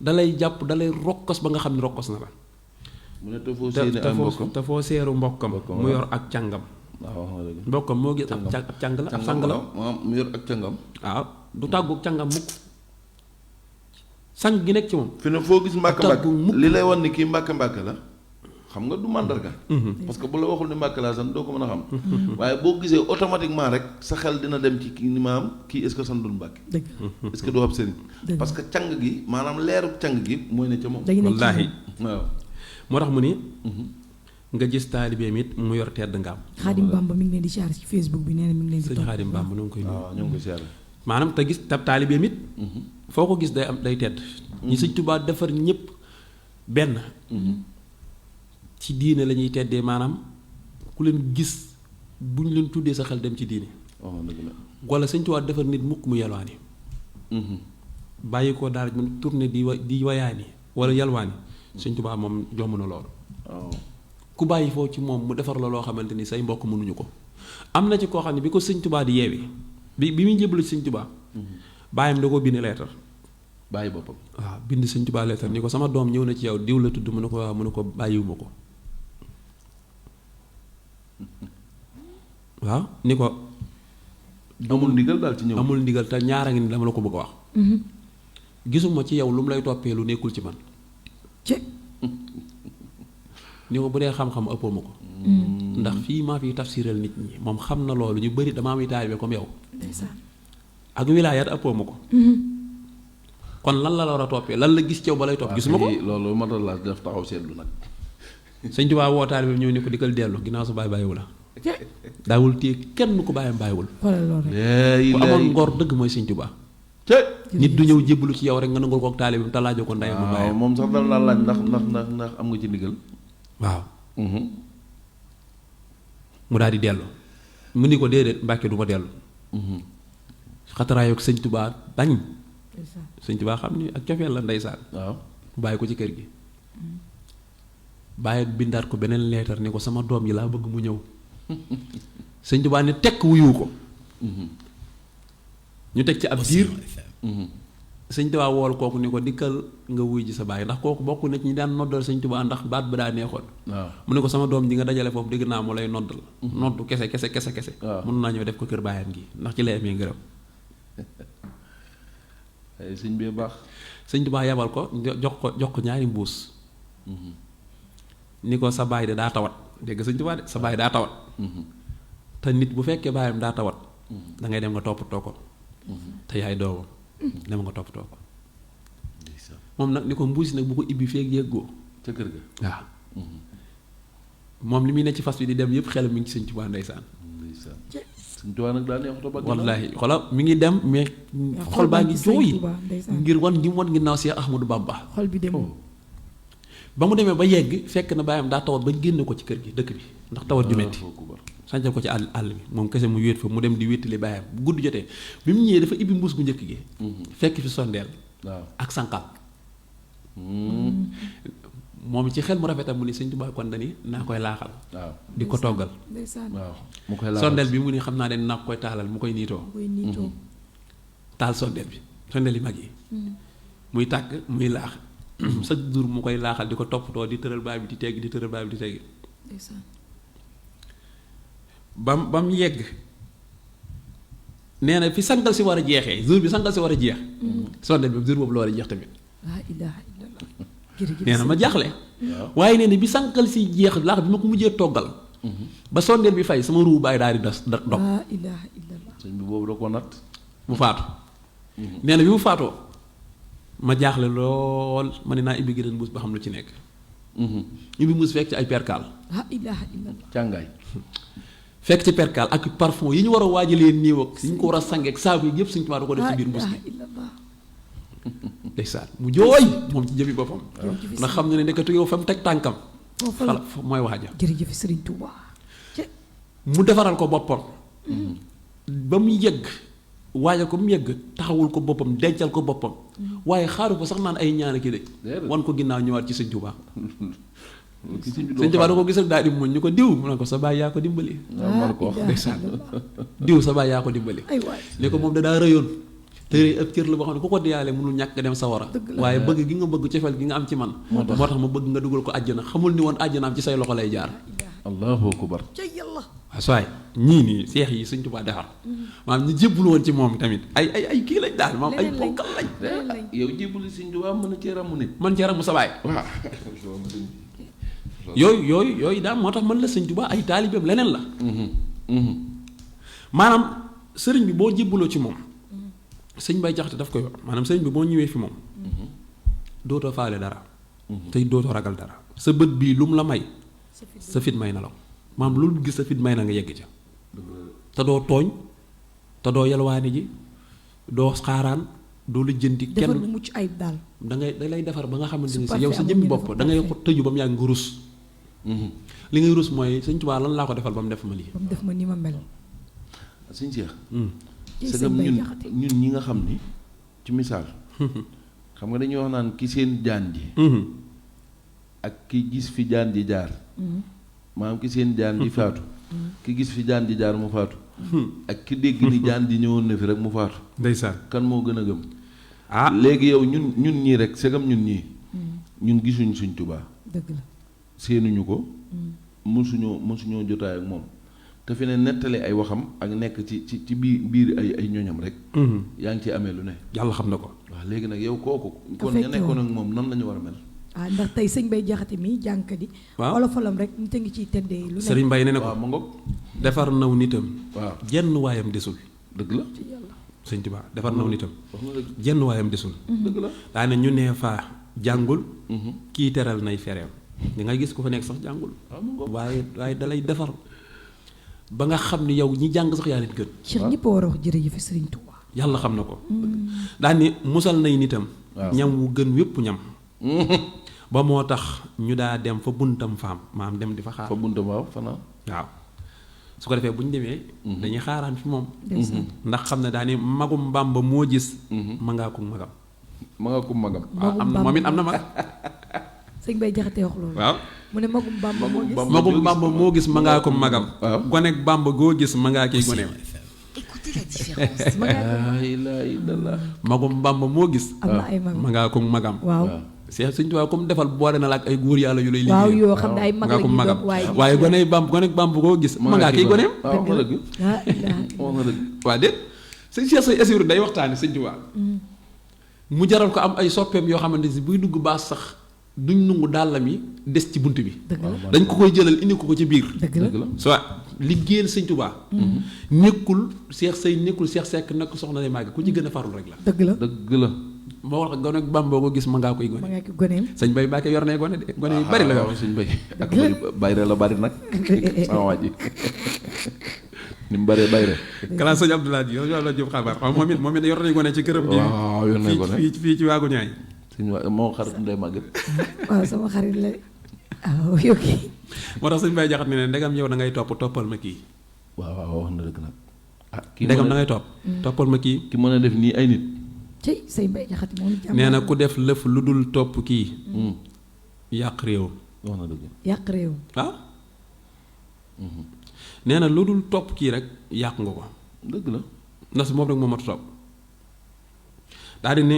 dalay jàpp dalay rokkos ba nga xam ne rokkos na la. mu ne te foo séenee ay mbokkam te foo seeru mbokkam mu yor ak càngam. waaw wax nga dëgg. mbokkam moo gis ab càng la ab sang la. mu yor ak càngam. waaw du tàggu càngam mukk. sang gi nekk ci moom. fi ne foo gis mbàkk mbàkk tàggu mukk. li lay wan ni kii mbàkk mbàkk la xam nga du màndarga. parce que bu la waxul ni mbàkk laa sant doo ko mën a xam. waaye boo gisee automatiquement rek sa xel dina dem ci kii ni maam kii est-ce que santul mbàkk. dëgg est-ce que doo ab sëriñ. dëgg parce que càng gi maanaam leeru càng gi mooy ne ca moom. dañu nekk ci wallaahi waaw. moo tax mu ni. nga gis taalibeem it mu yor tedd ngaam. Xaadim Bamba mi ngi leen di charge ci Facebook bi nee na mi ngi leen di sëñ topp. Xaadim Bamba nu ngi koy nuyu. waaw ñoo ngi ko seetlu. maanaam te gis tab taalibeem it. foo ko gis day am day tedd. ñi sëñ Tuubaa defar ñëpp benn. ci diine la ñuy teddee maanaam ku leen gis bu ñu leen tuddee sa xel dem ci diine. wax nga dëgg la. wala sëñ Tuubaa defar nit mukk mu yalwaani. bàyyi ko daal mu tourné di wayaani wala yalwaani. sëñ Tuubaa moom jomm na loolu. waaw. ku bàyyi foofu ci moom mu defar la loo xamante ni say mbokk mënuñu ko. am na ci koo xam ne bi ko sëñ Tuubaa di yeewi bi muy jébbalu ci sëñ Tuubaa. bàyyam da ko bind leetar. bàyyi boppam. waaw bind sëñ Tuubaa leetar ni ko sama doom ñëw na ci yow diw la tudd mu ne ko waaw mu ne ko bàyyiwuma ko. waaw ni ko amul ndigal daal ci ñëw. amul ndigal te ñaara ngi ni dama la ko bëgg a wax gisuma ci yow lu mu lay toppee lu nekkul ci man ni ko bu dee xam-xam ëppoo ma ko ndax fii maa fi tafsiral nit ñi moom xam na loolu ñu bëri damaa muy taalibe comme yow ak wilaayat ëppoo ma ko kon lan la war a toppee lan la gis ci yow ba lay topp gisuma ko loolu ma doon la def taxaw seetlu nag. sëñ Tuubaa woo taalibe bi ñëw ni ko dikkal dellu ginnaaw sa baay bàyyiwu la daawul téye kenn ku bàyyam bàyyiwul xoolal loolu rek. ku amoon ngor dëgg mooy sëñ Tuubaa nit du ñëw jébbalu ci yow rek nga nangul ko ak taalibe bi te laajoo ko ndeyam mu bàyyam moom sax dal naa laaj ndax am nga ci ndigal. waaw mu daal di dellu mu ni ko déedéet Mbàkke du ma dellu xataraayoog sëñ Tuubaa bañ sëñ Tuubaa xam ni ak cofeel la ndeysaan waaw mu bàyyi ko ci kër gi bàyyi bindaat ko beneen leetar ni ko sama doom yi laa bëgg mu ñëw sëñ Tuubaa ni tekk wuyu ko ñu teg ci ab diir sëñ Tuubaa wool kooku ni ko dikkal nga wuy ji sa baay ndax kooku bokk na ci ñi daan noddal sëñ Tuubaa ndax baat ba daa neexoon waaw mu ne ko sama doom ji nga dajale foofu dégg naa mu lay noddal noddu kese waaw mun naa ñëw def ko kër baayam gi ndax ci lay amee ngërëm ay sëñ bee baax. sëñ Tuubaa yabal ko jox ko ñaari mbuus ni ko sa baay de daa tawat dégg sëñ Tuubaa de sa baay daa tawat te nit bu fekkee baayam daa tawat da ngay dem nga toppatoo ko te yaay doomam dem nga toppatoo ko moom nag ni ko mbuus nag bu ko ibbi feeg yëggoo ca kër ga. waaw moom li muy ne ci fas bi di dem yëpp xelam mi ngi ci sëñ Tuubaa ndeysaan sëñ Tuubaa nag daa neex ba wallaahi xola mi ngi dem mais xol baa ngi jooy ngir wan gi mu wan ginnaaw Seex Ahmadu Bamba xol bi dem ba mu demee ba yegg fekk na baayam daa tawat ba génne ko ci kër gi dëkk bi ndax tawat ju metti sàncal ko ci àll bi moom kese mu wéet fa mu dem di wéttali baayam bu guddi jotee bi mu ñëwee dafa ibbi mbuus gu njëkk gi fekk fi sondeel ak sànqal moom ci xel mu rafetam mu ni sëñ Tuubaa kon dani naa koy laaxal waaw di ko toggal waaw mu koy laaxal sondeel bi mu ni xam naa ne naa koy taalal mu koy niitoo taal sondeel bi sondeel yi mag yi muy tàkk muy laax chaque jour mu koy laaxal di ko toppatoo di tëral baay bi di tegg di tëral baay bi di tegg ba mu yegg nee na fi sangal si war a jeexee jour bi sangal si war a jeex sondeel bi jour boobu la war a jeex tamit laa ilaaha illallah nee na ma jaaxle waaye nee na bi sangal si jeex laax bi ma ko mujjee toggal ba sondeel bi fay sama ruu baay daal di dog laa ilaaha illallah sëñ bi boobu da ko natt mu faatu nee na bi mu faatoo ma jaaxle lool ma ne naa ibbi gëneen mbuus ba xam lu ci nekk ibbi mbuus fekk ci ay perkaal laa ilaaha illallah càngaay fekk ci perkaal ak parfum yi ñu war a waajalee néew ak yi ñu ko war a sange ak saabu yi yëpp suñu tubaab da ko def ci biir mbuus bi ndeysaan mu jooy moom ci jëmi boppam ndax xam na ne nekkatu yow fa mu teg tànkam xala mooy waaja jërëjëf Sëriñ Tuubaa mu defaral ko boppam ba mu yegg waaja ko mu yegg taxawul ko boppam dencal ko boppam waaye xaaru ko sax naan ay ñaana ki de wan ko ginnaaw ñëwaat ci sëñ Tuubaa sëñ Tuubaa da ko gis rek daal di muñ ñu ko diw mu ne ko sa baay yaa ko dimbali ndeysaan diw sa baay yaa ko dimbali ne ko moom da daa rëyoon te rëy ab cër la boo xam ne ku ko diyaale mënul ñàkk dem sawara waaye bëgg gi nga bëgg cofeel gi nga am ci man moo tax ma bëgg nga dugal ko àjjana xamul ni woon àjjana am ci say loxo lay jaar allahu akbar waaw sooy ñii nii seex yi sëñ Tuubaa defar maanaam ñu jébbalu woon ci moom tamit ay kii lañ daal maam ay ponkal lañ yow jébbalu sëñ Tuubaa mën a cee ramu nit man cee ramu sa baay yooyu daal moo tax man la sëñ Tuubaa ay taalibeem leneen la maanaam sëriñ bi boo jébbaloo ci moom sëñ Bay Jaxate daf koy wax maanaam sëriñ bi boo ñëwee fi moom dootoo faale dara tey dootoo ragal dara sa bët bii lu mu la may sa fit may na la maam loolu gis sa fit may na nga yegg ca te doo tooñ te doo yalwaani ji doo xaaraan doo lijjanti kenn defar bu mucc ayib daal da lay defar ba nga xamante ne si yow sa jëmmi bopp da ngay tëju ba mu yàgg nga rus li ngay rus mooy sëñ Tuubaa lan laa ko defal ba mu def ma lii ba mu def ma ni ma mel sëñ Cheikh sëgam ñun ñi nga xam ni ci misaal xam nga dañuy wax naan ki seen jaan ji ak ki gis fi jaan ji jaar maanaam ki seen jaan ji faatu ki gis fi jaan ji jaar mu faatu ak ki dégg ni jaan ji ñëwoon na fi rek mu faatu ndeysaan kan moo gën a gëm léegi yow ñun ñii rek sëgam ñun ñii ñun gisuñ Sëñ Tuubaa dëgg la seenuñu ko mësuñoo jotaay ak moom te fi ne nettali ay waxam ak nekk ci biir ay ñoñam rek. yaa ngi ci amee lu ne. yàlla xam na ko. waaw léegi nag yow kooku. kon ña nekkoon ak moom nan la ñu war a mel. ndax tey sëñ Bay Jaxate mi jànkat yi. waaw olofalam rek nit a ngi ciy teddee lu ne. Sëriñ Mbay nee na ko. waaw mu ngoog. defar naw nitam. waaw jenn waayam desul. dëgg la. sëñ Tuubaa defar naw nitam. wax nga dëgg. jenn waayam desul. dëgg la. daa ne ñu nee faa jàngul. kii teral nay fereem. di nga gis ku fa nekk sax jàngul. waaw mu ngoog. waaye dalay defar ba nga xam ni yow ñi jàng sax yaa leen gën. Cheikh ñëpp a war a wax jërëjëf Sëriñ Tuubaa. yàlla xam na ko. daa ni musal nay nitam. ñam wu gën wépp ñam. ba moo tax ñu daa dem fa buntam faam maam dem di fa xaar. fa buntam waaw fanaan. waaw su ko defee bu ñu demee. dañuy xaaraan fi moom. ndax xam ne daa ni magum Bàmba moo gis. ma ngaa ko magam. ma nga ko magam. waaw am na moom it am na mag. sëñ Bay Jaxate wax loolu. waaw mu ne magum Bàmba moo gis. magum Bàmba moo gis ma ngaa ko magam. waaw gonek Bàmba goo gis ma ngaa kiy goneem. Écoutez la différence. laa ilaaha illallaah. magum Bàmba moo gis. am na ay magam ma ngaa ko magam. waaw. Seex Sëñ Tuubaa comme defal boole na la ak ay góor yàlla yu lay liggéey. waaw yoo xam ne ay mag la ko ñu magam doon waaye goney Bàmba gonek Bàmba koo gis. ma ngaa kiy goneem. waaw wax nga dëgg. waaw wax nga dëgg. waa déet sëñ Cheikh Say Assirou day waxtaane Sëñ Tuubaa mu jaral ko am ay soppeem yoo xamante si buy dugg baas sax duñ nungu dàllam yi des ci bunt bi. dëgg la dañ ko koy jëlal indi ko ci biir. dëgg la soit liggéeyal Sëñ Tuubaa nekkul Cheikh Say nekkul Cheikh Seck nekk soxna lay màgg ku ci gën a farul rek la. dëgg la dëgg la. moo wax gonek Bàmba ko gis ma ngaa koy ma gone. nga ki goneem. sëñ Bay Mbàkke yor ne gone de gone yu bari la yor. suñ bay ak bayre la bari nag. sama waa ji ni mu bëree bayre. kalaa sëñ Abdoulaye Diop yow la Diop xabaar xam moom it yor nañu gone ci këram. waaw yor nañu gone fii ci waagu ñaay. suñu waa moo xarit Ndeye Maguette. waaw sama xarit la waaw yow kii. moo tax sëñ Bay Jaxate ne ndegam yow da ngay toppal ma kii. waaw wax na dëgg nag. kii ndegam da ngay toppal ma kii. ki mën a def nii ay nit. ci sëñ Bay Jaxate moom it. nee na ku def lëf lu dul topp kii. yàq réew. wax na dëgg. yàq réew. ah. nee na lu dul topp kii rek yàq nga ko. dëgg la. ndax moom rek moo mat topp daal di ne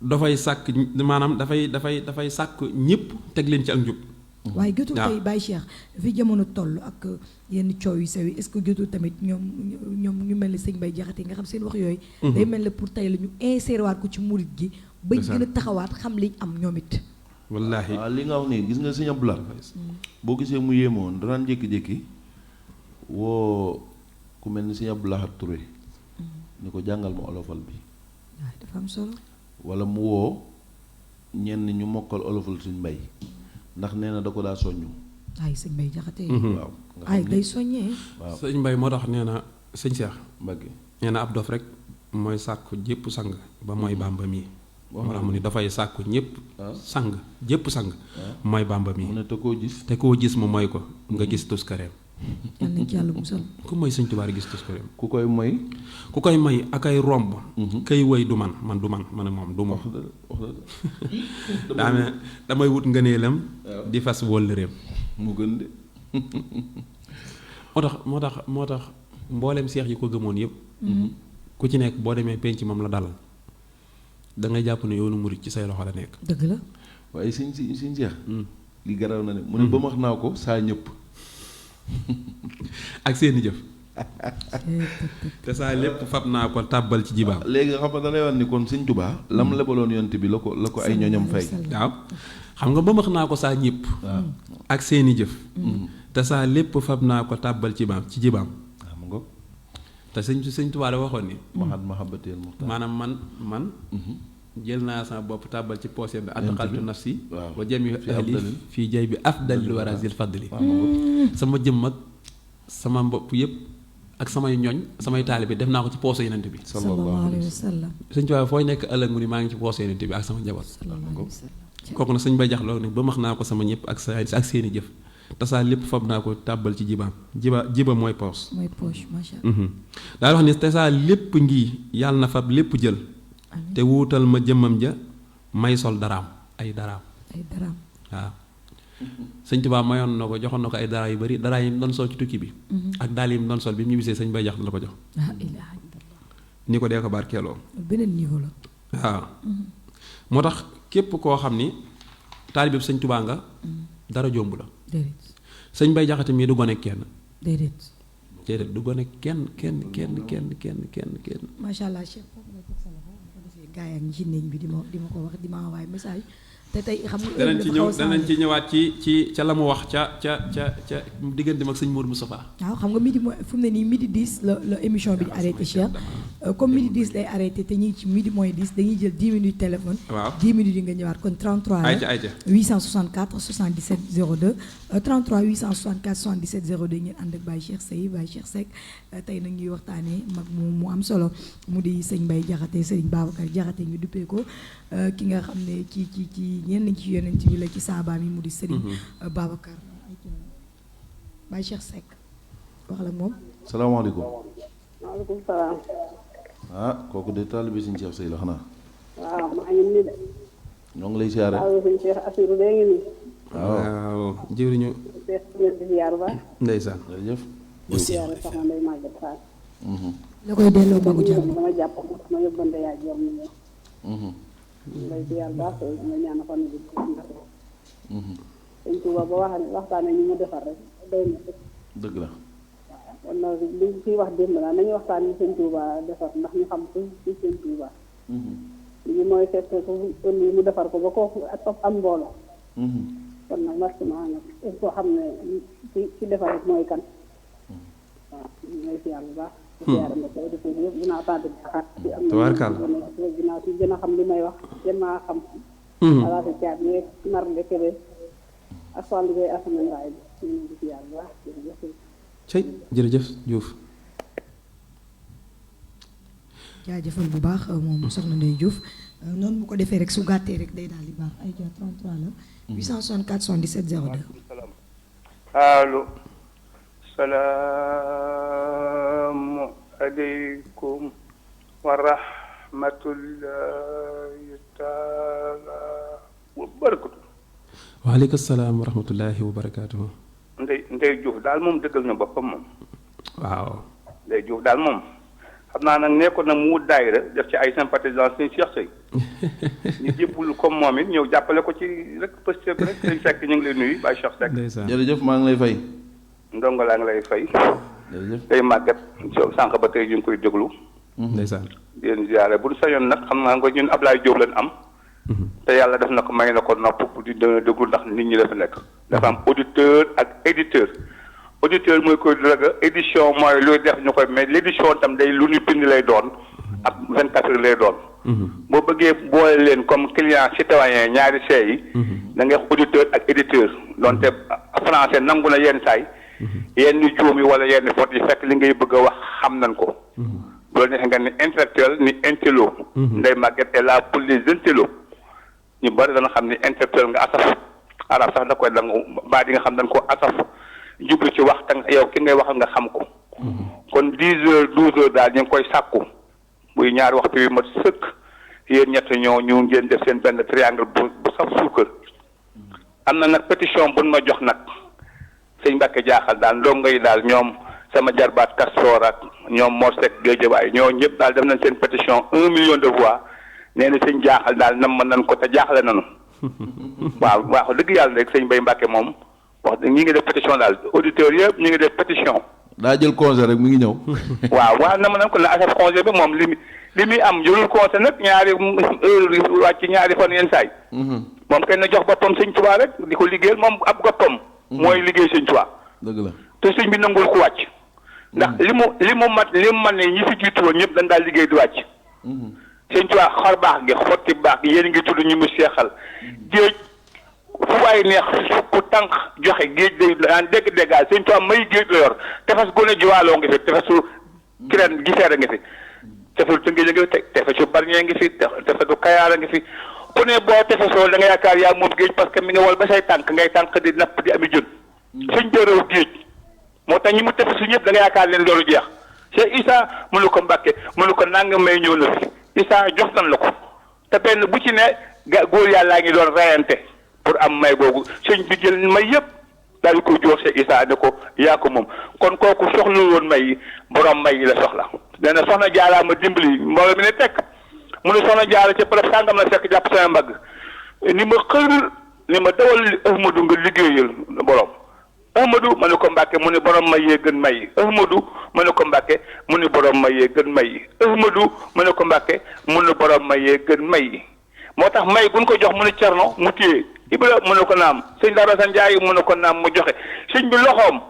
dafay sàkk maanaam dafay sàkk ñëpp teg leen ci ak njub. waaye jotul waaw tey Baye Cheikh fi jamono toll ak yenn coow yu sew yi est-ce que jotul tamit ñoom ñu mel ni sëñ Bay Jaxate nga xam seen wax yooyu. day mel ne pour tey la ñu insérer waat ko ci murit gi. bañ gën a taxawaat xam liñ am ñoom it. wallaahi waaw li nga wax nii gis nga sëñ Abdoulaye boo gisee mu yéeme woon danaan jékki-jékki woo ku mel ni sëñ Abdoulaye Touré ni ko jàngal ma olofal bi. waaw dafa am solo. wala mu woo ñenn ñu mokkal olofal suñ mbay ndax nee na da ko daa soññu. ay sëñ Bay Jaxate. waaw nga ay xam day ni soññee. waaw sëñ Mbay moo tax nee na sëñ Cheikh Mbacke. nee na ab dof rek mooy sàkku jépp sang ba mooy Bàmba mii. moo tax mu ni dafay sàkku ñëpp sang jépp sang mooy Bàmba mii. mu ne te koo gis. te koo gis mu mooy ko nga gis tuskareem. yal na ci yàlla musal. ku mooy sëñ Tuubaa gis tuskareem. ku koy moy. ku koy may ak ay romb. kay woy du man du man ak moom du moom. daane damay wut ngëneelam di fas wóllëreem. mu gën de. moo tax mboolem seex yi ko gëmoon yëpp. ku ci nekk boo demee penc moom la dalal da ngay jàpp ne yoonu murit ci say loxo la nekk. dëgg la. waaye suñ seex. li garaw na ne mu ne ba max naa ko saa ñëpp. ak seeni jëf. te saa lépp fab naa ko tàbbal ci jibaam. léegi xam nga da lay wan ni kon Sëñ Tuubaa lam lebaloon yonent bi la ko ay ñoñam fay. waaw xam nga ba max naa ko saa ñëpp. ak seeni jëf. te saa lépp fab naa ko tàbbal ci jibaam. waaw mu ngoog. te sëñ Tuubaa da waxoon ni. mahabbateel muxtaar. maanaam man. jël naa sama bopp tàbbal ci poosé bi adxaltu nafsi wa jami ahli fii jay bi afdalil warazil fadli sama jëmm ak sama mbopp yëpp ak samay ñoñ samay taalibe def naa ko ci poosé yenente bi sallallahu alayhi wa sallam. sëñ Tuubaa fooy nekk ëllëg mu ni maa ngi ci poosé yenente bi ak sama njaboot kooku nag sëñ Bay Jaxate loolu ne ba max naa ko sama ñëpp ak seeni jëf tasaa lépp fab naa ko tàbbal ci jibaam jiba mooy poos mooy poche macha allah. daal wax ni tasaa lépp ngi yàlla na fab lépp jël te wuutal ma jëmmam ja may sol daraam ay daraam. waaw sëñ Tuubaa mayoon na ko joxoon na ko ay dara yu bari dara yi mu doon sol ci tukki bi. ak daal yi mu doon sol bi mu ñibbisee sëñ Bay Jaxate la ko jox. ni ko dee ko barkeeloo. beneen niveau la. waaw moo tax képp koo xam ni taalibe sëñ Tuubaa nga dara jomb la. sëñ Bay Jaxate mii du gone kenn. déedéet du gone kenn. macha allah Cheikh foofu nga teg sa loxo bu ko defee gars yi ak ci néeg bi di ma ko wax di ma envoyé message te tey xam nga. danañ ci ñëwaat ci ca la mu wax ca digganteem ak sëñ Modou Moustapha. waaw xam nga midi mooy fu mu ne nii midi 10 la émission bi di arrêté Cheikh comme midi 10 lay arrêté te ñu ngi ci midi moins 10 dañuy jël 10 minutes téléphone. waaw 10 minutes yi nga ñëwaat kon 33 la. ayca 864 77 02 33 864 77 02 ngeen ànd ak Baye Cheikh Seye Baye Cheikh Seck tey nag ñuy waxtaanee mag mu am solo mu di sëñ Mbaye Diakhaté sëñ Babacar Diakhaté ñu duppee ko ki nga xam ne ci ñenn ci yonent bi la ci saabaam yi mu di sëriñ Babacar Baye Cheikh Seck wax la moom. salaamaaleykum. maaleykum salaam. kooku de taalibe Sëñ Cheikh Seye la xanaa. waaw maa ngi nii de. ñoo ngi lay siyaare. waaw Sëñ Cheikh Assirou de ngi nii. waaw jëwriñu. Cheikh leen di ziar ba. ndeysaan. jërëjëf. di ziar soxna Ndeye Maguette Fall. la koy delloo magu jàmm. dama jàpp ma yóbbante yaa jor ni ñëw. lay ziar baax nga ñaan fan bi ndax. Sëñ Tuuba ba waxtaane ñu mu defar rek doy na. dëgg la. kon nag li ciy wax démb la nañu waxtaan ni Sëñ Tuuba defar ndax ñu xam ko ci Sëñ Tuuba. li mooy fekk ko ëllëg mu defar ko ba kooku ak am mbooloo. kon nag maximum nag il faut xam ne ci defar rek mooy kan. waaw ñu ngi si yàlla bu baax. di ziar nga ko auditeurs yëpp dinaa tànn xaat ci am na dinaa ci gën a xam li may wax gën maa xam. alaaka caab yeeg nar de kebe ak Fallou Gueye asama ngaay bi ñu ngi si yàlla bu baax jërëjëf. cey jërëjëf Diouf. jaajëfal bu baax moom soxna Ndeye Diouf noonu bu ko defee rek su gàttee rek day daal di baax ay ja 33 la 864 77 02. allo salaamu aleykum wa rahmatullahi taala wa barakatu. waaleykum salaam wa rahmatullahi wa barakaatu. Ndeye Diouf daal moom dëggal na boppam moom. waaw. Ndeye Diouf daal moom xam naa nag nekkoon na mu wut daayira def ci ay sympathisants Sëñ Cheikh Seye ñu jébbul comme moom it ñëw jàppale ko ci rek pëste ko rek Sëñ Seck ñu ngi lay nuyu Baye Cheikh Seck. jërëjëf maa ngi lay fay. ndongo laa ngi lay fay. jërëjëf tey màggat sànq ba tey ñu ngi koy déglu. ndeysaan. di leen ziare bu ñu sañoon nag xam naa nga ñun Ablaye Diop lañ am. te yàlla def na ko may na ko nopp di déglu ndax nit ñi dafa nekk. dafa am auditeur ak éditeur. auditeur mooy koy dëgg édition mooy luy def ñu koy mais l' édition tam day lu ñu bind lay doon ak 24 heures lay doon. boo bëggee boole leen comme client citoyen ñaari see yi. da ngay wax auditeur ak éditeur donte français nangu na yenn saay yenn juum yi wala yenn fautes yi fekk li ngay bëgg a wax xam nañ ko. loolu neexee nga ni intellectuel ni intello. Ndeye Maguette est là pour les intello ñu bari dana xam ni intellectuel nga asaf arab sax da koy da nga baat yi nga xam dañ ko asaf jublu ci wax te yow ki ngay waxal nga xam ko. kon 10 heures 12 heures daal ñu ngi koy sàkku muy ñaari waxtu yu mat sëkk yéen ñett ñoo ñu ngeen def seen benn triangle bu saf suukar. am na nag pétition buñ ma jox nag sëñ Mbacke jaaxal daal ndongo yi daal ñoom sama jarbaat Castor ak ñoom Mor Seck Guédiawaye ñoo ñëpp daal def nañ seen pétition 1 million de voix nee na sëñ jaaxal daal nam mën nañ ko te jaaxle nañu. waaw dëgg yàlla rek sëñ Mbaye Mbacke moom wax ñi ngi def pétition daal auditeurs yëpp ñu ngi def pétition. daa jël congé rek mi ngi ñëw. waaw nam nañ ko la affaire congé bi moom li muy am jëlul congé nag ñaari heure wàcc ñaari fan yenn saay. moom kenn jox boppam sëñ Tuubaa rek di ko liggéeyal moom ab goppam. mooy liggéey sëñ Tuubaa. dëgg la te sëñ bi nangul ku wàcc. ndax li mu man ne ñi fi jiitu woon ñëpp dañ daal liggéey di wàcc. sëñ Tuubaa xar baax gi xotti baax gi yéen ngi tudd ñu mu seexal géej fu waay neex ku tànk joxe géej day daan dégg-déggaal sëñ Tuubaa may géej la yor tefes gone jiwaaloo ngi fi tefesu kireen giseer ngi fi tefesu Tëngéej ngi fi tefesu Barñee ngi fi tefesu Kayaar ngi fi ku ne boo tefesoo da nga yaakaar yaa moom géej parce que mi nga wol ba say tànk ngay tànk di napp di ami jën sëñ bërëw géej moo tax ñi mu tefesu ñëpp da nga yaakaar leen loolu jeex Cheikh Issa mënu ko Mbàkke mënu ko nanga may ñëw na fi Issa jox nañ la ko te benn bu ci ne góor yàllaa ngi doon reyante pour am may googu sëñ bi jël may yëpp daal di ko jox Cheikh Issa ne ko yaa ko moom kon kooku soxla woon may yi borom may yi la soxla nee na soxna Jaara ma dimbali mbooloo mi ne tekk mu ne soxna Jaara ca përëb sàngam la fekk jàpp sama mbagg ni ma xër ni ma dawal Ahmadu nga liggéeyal borom Ahmadou ma ne ko Mbàkke mu ni borom may yee gën may Ahmadou ma ne ko Mbàkke mu ni borom may yee gën may Ahmadou ma ne ko Mbàkke mu ni borom may yee gën may moo tax may gun ko jox mu ni Cerno mu téye Ibra mu ne ko naam sëñ Dara Sa Njaay mu ne ko naam mu joxe sëñ bi loxoom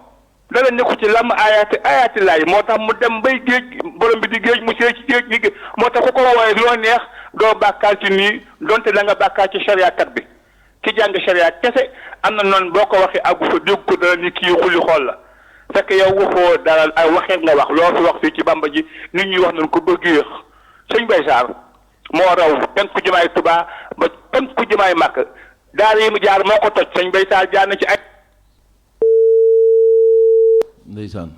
dala nekku ci lam ayaati laay moo tax mu dem bay géej borom bi di géej mu see ci géej gi moo tax ku ko woowee loo neex doo bàkkaar ci nii donte da nga bàkkaar ci sariyakat bi ki jàng sharia kese am na noonu boo ko waxee àggu fa dégg ko dara ni kii xuli xool la fekk yow waxoo dara ay waxeet nga wax loo fi wax fii ci bamba ji nit ñi wax nañ ko bëgg yéex sëñ Bay Saar moo raw penku jumaay Tuubaa ba penku jumaay Màkk daara yi mu jaar moo ko toj sëñ Bay Saar jaar na ci ay ndeysaan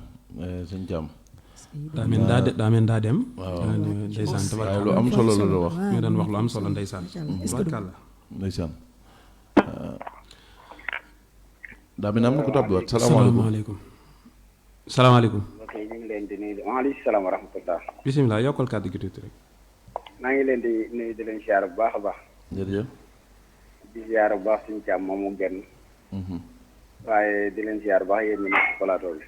sëñ Thiam daa mel daa dem waaw ndeysaan waaye lu am solo la wax ñu doon wax lu am solo ndeysaan barkalla ndeysaan daa bi na am na ko topp waat salaamaaleykum salaamaaleykum ok ñu ngi leen di nuyu waaleykum salaam wa rahmatullah bisimilah yokkal kàddu gi tuuti rek maa ngi leen di nuyu di leen siyaar bu baax a baax jërëjëf di siyaar bu baax suñu càmm moom mu génn waaye di leen siyaar bu baax yéen ñi nekk ci plateau bi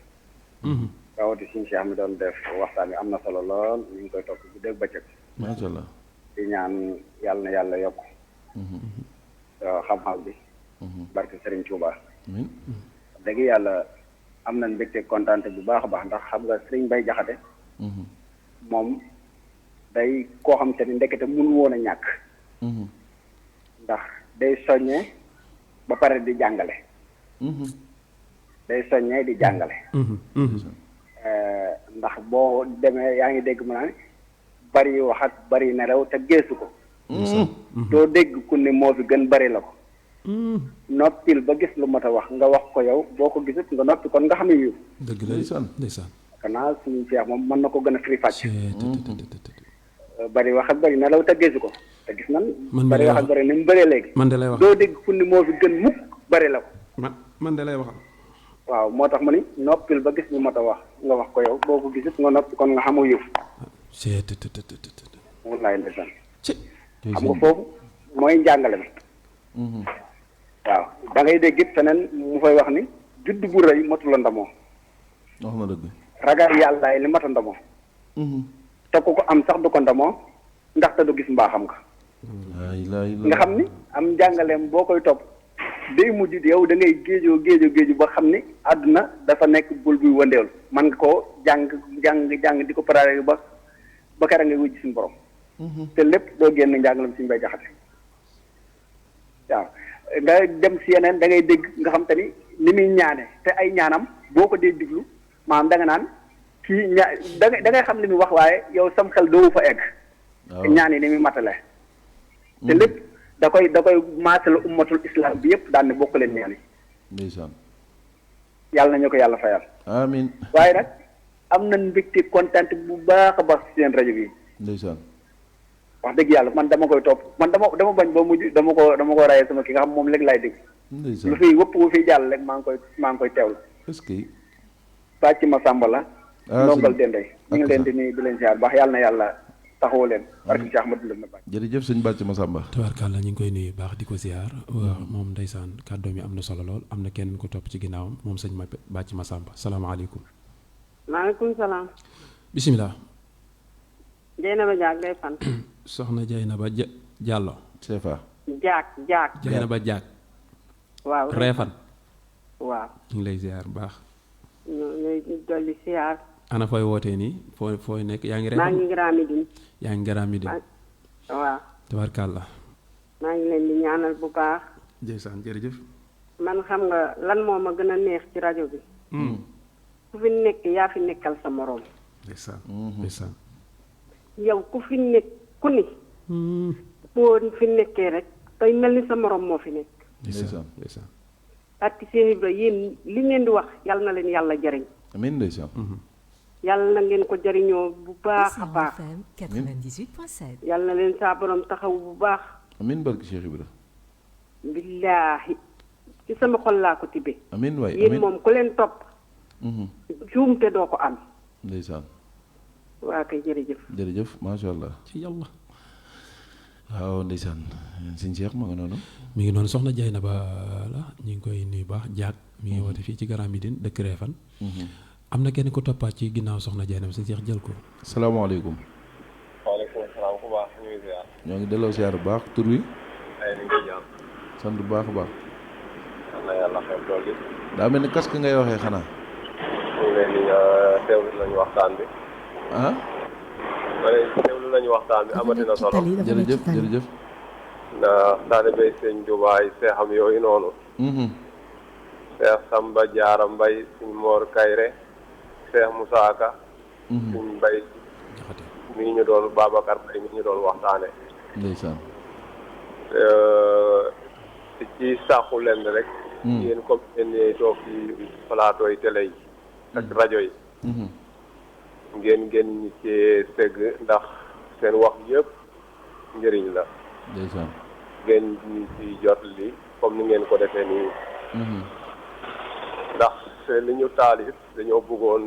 rawati suñu Cheikh mi doon def waxtaan bi am na solo lool ñu ngi koy topp bu dégg bëccëg macha allah di ñaan yàlla na yàlla yokk xam-xam bi barke Serigne Touba amiin dëgg yàlla am nañ mbégte kontaan bu baax a baax ndax xam nga Serigne Bay Jaxate moom day koo xam te ni ndekete mënu woon a ñàkk ndax day soññee ba pare di jàngale day soññee di jàngale ndax boo demee yaa ngi dégg mu naan bari wax ak bari nelaw te geesu ko doo dégg ku ne moo fi gën bari la ko noppil ba gis lu mat a wax nga wax ko yow boo ko gisut nga noppi kon nga xam ne yiw dëgg la ndeysaan xanaa suñu Cheikh moom mën na ko gën a firi fàcc bari wax ak bari nelaw te geesu ko te gis nan bari wax ak bari ni mu bëree léegi man de lay wax doo dégg ku ne moo fi gën mukk bari la ko man de lay waxal waaw moo tax mu ni noppil ba gis lu mat a wax nga wax ko yow boo ko gisut nga noppi kon nga xamu yiw wallaay ndeysaan xam nga foofu mooy njàngale mi waaw da ngay dégg it feneen mu fay wax ni judd bu rëy matu la ndamoo wax na dëgg ragal yàlla li mat a ndamoo te ku ko am sax du ko ndamoo ndaxte du gis mbaaxam nga nga xam ni am njàngaleem boo koy topp day mujj yow da ngay géeju ba xam ni àdduna dafa nekk bul buy wëndeelu man nga koo jàng di ko parare ba kera ngay wujj suñu borom te lépp doo génn njàngalam suñu Bay Jaxate waaw nga dem si yeneen da ngay dégg nga xam te ni muy ñaane te ay ñaanam boo ko dee diglu maanaam da nga naan kii da ngay xam li muy wax waaye yow sam xel doo fa egg te ñaan yi ni muy matale te lépp da koy maasal ummatul islam bi yëpp daan ne bokk leen ñaan yi ndeysaan yàlla nañu ko yàlla fayal amiin waaye nag am nañ mbégte kontaan bu baax a baax ci seen rajo bi ndeysaan wax dëgg yàlla man dama koy topp man dama bañ ba mujj dama ko rayee sama ki nga xam moom léegi laay dégg lu fiy wëpp wu fiy jàll rek maa ngi koy teewlu est-ce que bàcc ma sàmba la ndongal dendey ñu ngi leen di nuyu di leen ziar baax yàlla na yàlla taxawoo leen barke Cheikh Ahmadou Ndoumbé Mbacké jërëjëf sëñ Bàcc Masamba tabaarkàlla ñu ngi koy nuyu baax di ko ziar moom ndeysaan kàddoom yi am na solo lool am na kenn ko topp ci ginnaawam moom sëñ Bàcc Masamba salaamaaleykum maaleykum salaam bisimilah Jeynaba Jaag day fan soxna Jeynaba Jàllo CFA jaag Jeynaba Jaag waaw reefan waaw ñu ngi lay ziar bu baax ñuy dolli ziar ana fooy wootee nii fooy nekk yaa ngi reefan maa ngi Grand Médine yaa ngi Grand Médine waaw tabaarkàlla maa ngi leen di ñaanal bu baax ndeysaan jërëjëf man xam nga lan moo ma gën a neex ci rajo bi ku fi nekk yaa fi nekkal sa moroom ndeysaan yow ku fi nekk ku ni boo fi nekkee rek tey mel ni sa moroom moo fi nekk ndeysaan parce que Cheikh Ibra yéen li ngeen di wax yàlla na leen yàlla jariñ amiin ndeysaan yàlla na ngeen ko jariñoo bu baax a baax 98.7 yàlla na leen saa borom taxaw bu baax amiin barke Cheikh Ibra billaahi ci sama xol laa ko tibbee amiin waay yéen moom ku leen topp juumte doo ko am ndeysaan waa kay jërëjëf jërëjëf macha allah ci yàlla waaw ndeysaan sëñ Cheikh ma nga noonu. mi ngi noonu soxna Dieynaba la ñu ngi koy nuyu baax jaag mi ngi woote fii ci Grand Médine dëkk Réfane. am na kenn ku toppaat ci ginnaaw soxna Dieynaba sëñ Cheikh jël ko. salaamaaleykum. waaleykum salaam ku baax ñu ngi ziar. ñoo ngi delloo ziar bu baax tur wi. ay ni ngi jàmm. sant bu baax a baax. yal na yàlla xeeb lool gi. daa mel ni casque ngay waxee xanaa. ñu ngi leen di teewlu nañu waxtaan bi. ah. ma ne teewlu nañu waxtaan bi amati na solo. jërëjëf jërëjëf. ndax taalibe sëñ Tuubaa yi seexam yooyu noonu. Seex Samba Jaara Mbay sëñ Moor Kayre Seex Musaa Ka sëñ Mbay mi ñu doon Babacar Mbay mi ñu doon waxtaane ndeysaan. ci sàqu leen rek yéen comme yéen toog ci plateau yi télé yi ak rajo yi ngeen ñi ci segg ndax seen wax yëpp njëriñ la ndeysaan. ngeen ñi ci jot li comme ni ngeen ko defee nii ndax li ñu taalif dañoo bëggoon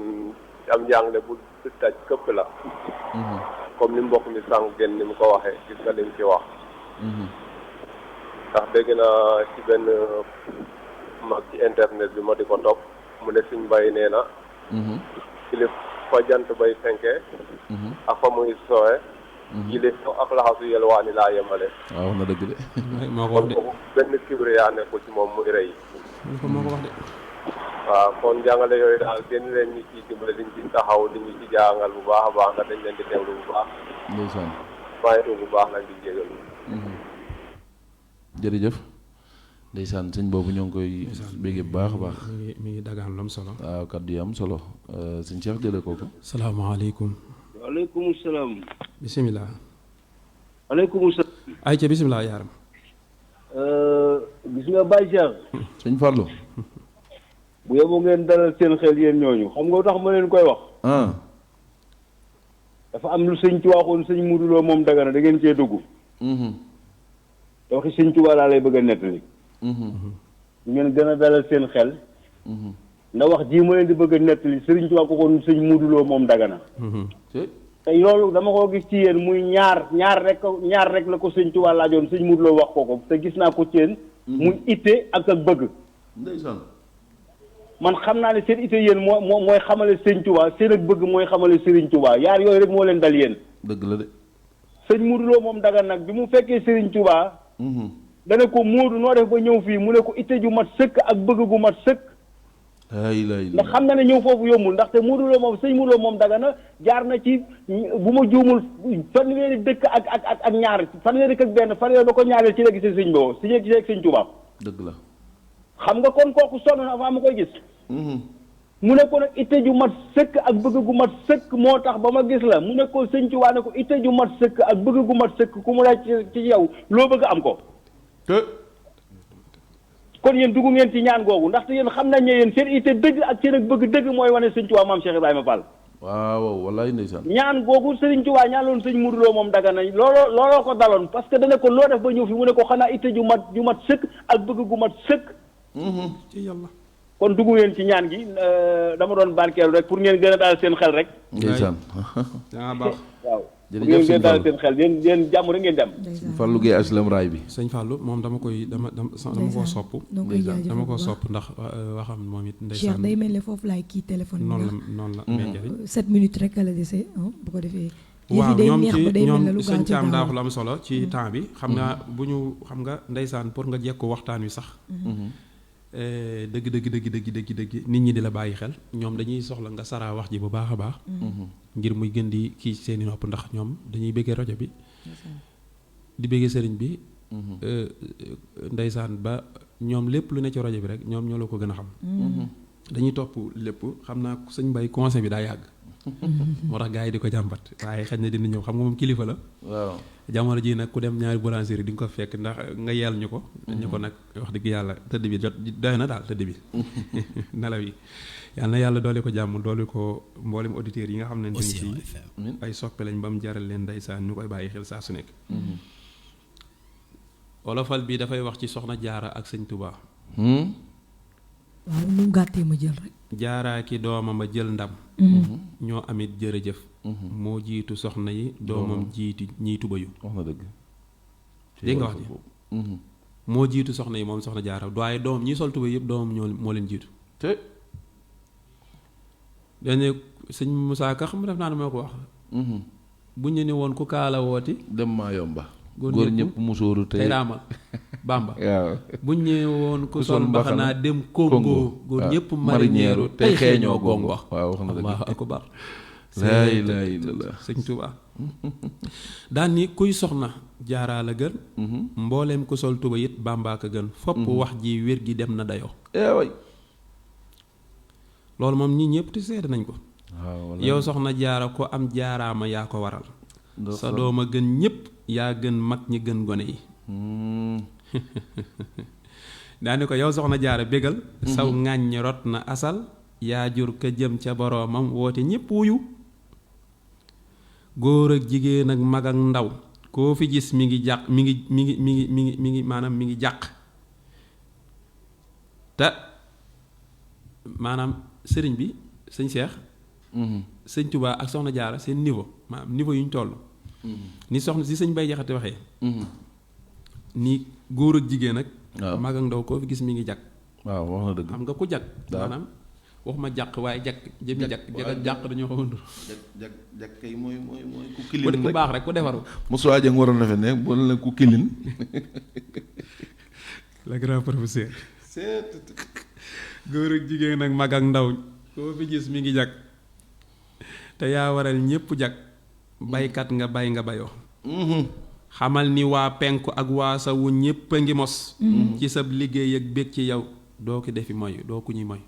am njàngale bu taj këpp la comme ni mbokk mi sànq gen ni mu ko waxee gis nga lim ci wax ndax dégg naa ci benn mag ci internet bi ma di ko topp mu ne suñ mbay nee na kilif fa jant bay fenkee ak fa muy soowe kilif ak laxasu yelwaani laa yemale waaw wax na dëgg de. moo ko wax de. benn kibre yaa nekkul ci moom muy rëy moo ko wax de. waaw kon jàngale yooyu daal gën leen ñi ciy dimbale liñ ci taxaw di ñu ci jàngal bu baax a baax ndax dañ leen di teewlu bu baax ndeysaan. waaye bu baax nag di jégalu jërëjëf ndeysaan sëñ boobu ñoo ngi koy bégge bu baax a baax. mi ngi dagaan lu am solo. waaw kaddu yi am solo sëñ Cheikh jëlee kooku. salaamaaleykum. waaleykum salaam. bisimilah. waaleykum salaam. ayca bisimilah yaaram. gis nga Baye Cheikh. sëñ Fallou. bu yeboo ngeen dalal seen xel yéen ñooñu xam nga tax ma leen koy wax. dafa am lu sëñ ci waxoon sëñ Modou Lo moom Dagana da ngeen cee dugg. te waxi sëñ Tuubaa laa lay bëgg a nettali. ngeen gën a dalal seen xel. ndax wax jii ma leen di bëgg a nettali sëriñ Tuubaa ko kon sëñ Modou Lo moom Dagana. te loolu dama ko gis ci yéen muy ñaar rek la ko sëñ Tuubaa laajoon sëñ Modou Lo wax ko te gis naa ko ci yéen. muy itte ak bëgg. ndeysaan. man xam naa ne seen itte yéen mooy xamale sëñ Tuubaa seen ak bëgg mooy xamale sëriñ Tuubaa yaar yooyu rek moo leen dal yéen. dëgg la de. sëñ Modou Lo moom Dagana nag bi mu fekkee sëriñ Tuubaa. dana ko Modou noo def ba ñëw fii mu ne ko itte ju mat sëkk ak bëgg gu mat sëkk. ndax xam na ne ñëw foofu yombul ndaxte Modou Lo moom sëñ Modou Lo moom Dagana jaar na ci bu ma juumul fanweeri dëkk ak ñaar fanweeri dëkk ak benn fanweeri ba ko ñaareel ci la gisee sëñ boobu si gisee ak sëñ Tuubaa. dëgg la. xam nga kon kooku sonn na avant ma koy gis. mu ne ko nag itte ju mat sëkk ak bëgg gu mat sëkk moo tax ba ma gis la mu ne ko sëñ Tuubaa ne ko itte ju mat sëkk ak bëgg gu mat sëkk ku mu laaj ci yow loo bëgg am ko. kon yéen dugg ngeen ci ñaan googu ndaxte yéen xam nañ ne yéen seen itte dëgg ak seen ak bëgg dëgg mooy wane sëñ Tuubaa maam Cheikh Ibrahima Fall. waaw wallaay ndeysaan. ñaan googu sëriñ Tuubaa ñaan loon sëñ Modou Lo moom Dagana looloo ko daloon parce que dana ko loo def ba ñëw fi mu ne ko xanaa itte ju mat sëkk ak bëgg gu mat sëkk. ci yàlla. kon dugg ngeen ci ñaan gi dama doon barkeelu rek pour ngeen gën a daal seen xel rek. ndeysaan. daa baax. waaw. jërëjëf ngeen daal seen xel yéen jàmm rek ngeen dem. Fallou Gueye aslam raay bi. sëñ Fallou moom dama koo sopp. dama koo sopp ndax waxam moom it. ndeysaan Cheikh day mel ne foofu laay kii téléphone bi. noonu la mais njëriñ. 7 minutes rek la dese bu ko defee. waaw ñoom ci ñoom lu sëñ Thiam daa wax lu am solo ci temps bi. xam nga xam nga ndeysaan pour nga jekku waxtaan wi sax. dëgg nit ñi di la bàyyi xel ñoom dañuy soxla nga saraa wax ji bu baax a baax. ngir muy gën di kii seeni nopp ndax ñoom dañuy bëggee rajo bi. di bëggee sëriñ bi. ndeysaan ba ñoom lépp lu ne ci rajo bi rek ñoom ñoo la ko gën a xam. dañuy topp lépp xam naa sëñ Mbaye conseil bi daa yàgg. moo tax gars yi di ko jàmbat waaye xëy na dina ñëw xam nga moom kilifa la. waaw jamono ji nag ku dem ñaari boulangerie di nga ko fekk ndax nga yeel ñu ko. ñu ko nag wax dëgg yàlla tëdd bi jot doy na daal tëdd bi nelaw yi. yal na yàlla doole ko jàmm doole ko mboolem auditeurs yi nga xam ne dañ ci ay soppe lañ ba mu jaral leen ndeysaan ñu koy bàyyi xel saa su nekk. wolofal bi dafay wax ci soxna jaara ak sëñ Touba. waaw nu gàttee ma jël rek. jaaraa ki doomam a jël ndam. ñoo amit jërëjëf. moo jiitu soxna yi doomam jiiti ñiy tuba yu. wax na dëgg. dégg nga wax ji moo jiitu soxna yi moom soxna jaara waaye doomam ñi sol tuba yëpp doomam moo leen jiitu te dañu sëñ Moussa Ka xam def naa ne moo ko wax buñ ne ni woon ku kaala wooti dem maa yomba góor ñëpp musóoru tey raamal Bamba waaw buñ ñëwee woon ku sol mbaxanaa dem Congo góor ñëpp mariñeeru tey xeeñoo gongo waaw wax na dëgg Allahu akbar laa ilaaha illallaah sëñ Tuubaa daan ni kuy soxna jaaraa la gën mbooleem ku sol tuba it Bàmbaa ka gën fopp wax ji wér gi dem na dayoo way loolu moom ñi ñëpp te seede nañ ko waaw yow soxna jaara ko am jaaraama yaa ko waral sa doom a gën ñëpp yaa gën mag ñi gën gone yi daani ko yow soxna jaara bégal saw ŋàññi rot na asal yaa jur ka jëm ca boroomam woote ñëpp wuyu góor ak jigéen ak mag ak ndaw koo fi gis mi ngi jàq mi ngi maanaam mi ngi jàq te maanaam sëriñ bi sëñ Cheikh sëñ Touba ak soxna jaara seen niveau maanaam niveau yu ñu toll ni soxna si sëñ Bay Jaxate waxee ni góor ak jigéen ak mag ak ndaw koo fi gis mi ngi jàq waaw wax na dëgg xam nga ku jàq maanaam waxuma jàq waaye jàq jëmi jàq dañoo xamandu jàq kay mooy ku kilin rek ku baax rek ku defaru Moussa Dieng waroon na fe ne bu la ku kilin le grand professeur góor ak jigéen ak mag ak ndaw koo fi gis mi ngi jag te yaa waral ñépp jag baykat nga bay nga bayoo xamal ni waa penku ak waa sawu ñépp a ngi mos ci sab liggéey ak bég ci yow doo ko defi moyu doo ku ñuy moy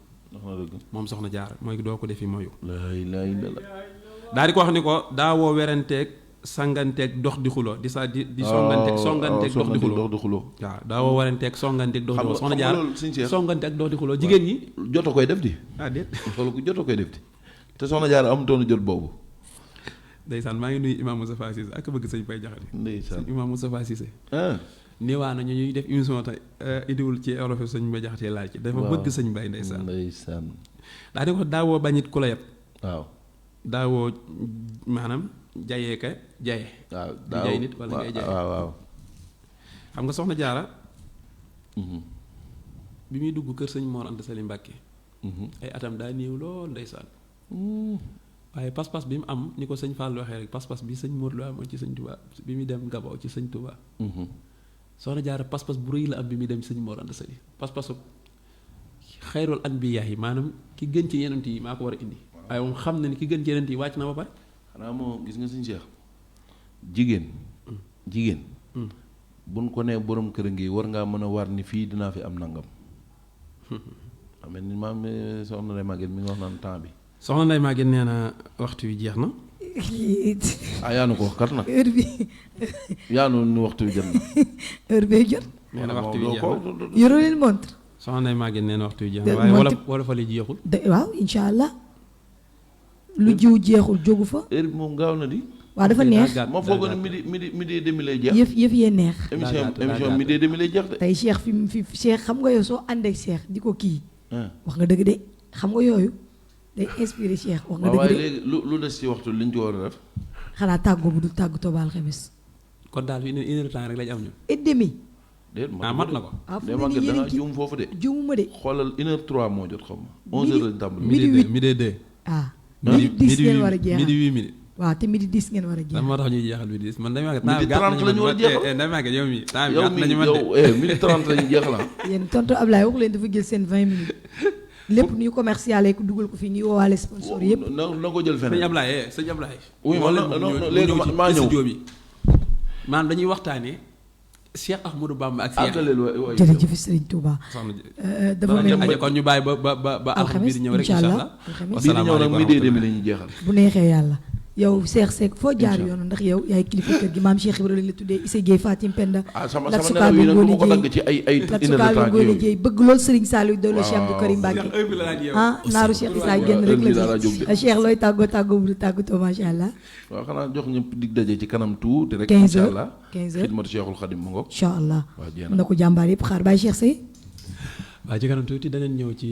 moom soxna jaara mooy doo ko defi moyu laa ilaaha illallaah daal di ko wax ni ko daawoo weranteeg sanganteeg dox di xuloo di sa di songanteeg dox di xuloo waaw daawoo weranteeg songanteeg dox di xuloo soxna jaara songanteeg dox di xuloo jigéen ñi jot a koy def di déet xool ko jot a koy def di te soxna jaara amutoon jot boobu ndeysaan maa ngi nuyu Imam Moustapha Cissé ak bëgg sëñ Bay Jaxate ndeysaan Imam Moustapha Cissé néewaa na ñu ñuy def émission te idiwul ci olof sëñ Bay Jaxate laaj ci dafa bëgg sëñ Bay ndeysaan daa di ko daawoo bañit ku la yeb waaw daawoo maanaam jayee ka jaye waaw di jay nit wala ngay jaye waaw xam nga soxna jaara bi muy dugg kër sëñ Mor Anta Sali Mbàkke ay atam daa néew lool ndeysaan waaye pas-pas bi mu am ni ko sëñ Fall waxee rek pas-pas bi sëñ Mor Lo amoon ci sëñ Touba bi muy dem Gabon ci sëñ Touba soxna jaara pas-pas bu rëy la am bi muy dem sëñ Mor Anta Sali pas-pasu xayrul anbiyaa yi maanaam ki gën ci yenent yi maa ko war a indi waaye moom xam na ni ki gën ci yenent yi wàcc na ba pare xanaa moo gis nga sëñ Cheikh jigéen buñ ko nee borom kër ngi war ngaa mën a war ni fii dinaa fi am nangam xam ni maam soxna Ndeye Maguette mi ngi wax naan temps bi soxna Ndeye Maguette nee na waxtu wi jeex na yaa nu ko wax kat nag heure bi yaa nu waxtu wi jot na heure bee jot nee na waxtu wi jeex na yoroo leen montre soxna Ndeye Maguette nee na waxtu wi jeex na waaye wala fa li jeexul waaw insha allah lu jiw jeexul jógu fa heure bi moom gaaw na di waaw dafa neex ma foog ne midi demi lay jeex yëf yee neex émission midi demi lay jeex de tey Cheikh fi Cheikh xam nga yow soo ànd ak Cheikh di ko kii wax nga dëgg de xam nga yooyu day inspiré Cheikh wax nga dëgg de waaye léegi lu des ci waxtu liñ ci war a def xanaa tàggoo bu dul tàggu tobaal xemes kon daal fi une heure de temps rek lañ am ñu et demi mat na ko de Maguette da nga juum foofu de juumuma de xoolal 1h03 moo jot xam ma 11h lañ tàmbali midi 2 midi 10 ngeen war a jeexal midi 8 minutes waaw te midi 10 ngeen war a jeexal moo tax ñuy jeexal midi 10 man damay wax midi 30 la ñu war a jeexal damay wax yow mi temps bi yow gàtt nañu man de midi 30 la ñu jeexal yéen tonton Ablaye waxu leen dafa jël seen 20 minutes lépp nuy commercial ko dugal ko fii ñuy woowaale sponsor yëpp na ko jël feneen sëñ Ablaye oui léegi maa ñëw studio bi maanaam dañuy waxtaanee Cheikh Ahmadou Bamba ak Cheikh jërëjëf Serigne Touba dafa mel ni kon ñu bàyyi ba alxames bi ñëw rek inshallah bii di ñëw nag midi demi la ñuy jeexal bu neexee yàlla yow Cheikh Seck foo jaar yoonu ndax yow yaay kilifa kër gi maam Cheikh Ibrahima lañ la tuddee Issa Gueye Fatim Penda sama nelaw yi nag du ma ko dagg ci ay Ngoone Dieye bëgg lool Serigne Saliou doolu Cheikh Abdou Karim Mbacké naaru Cheikh Issa génn rek la Cheikh looy tàggoo bu tàggatoo macha allah waaw xanaa jox ñëpp dig daje ci kanam tuuti rek 15 heures inshallah xidmatu Cheikhul Khadim mu ngoog inshallah waaw jeex na ko jàmbaar yëpp xaar Baye Cheikh Sey waaw ci kanam tuuti danañ ñëw ci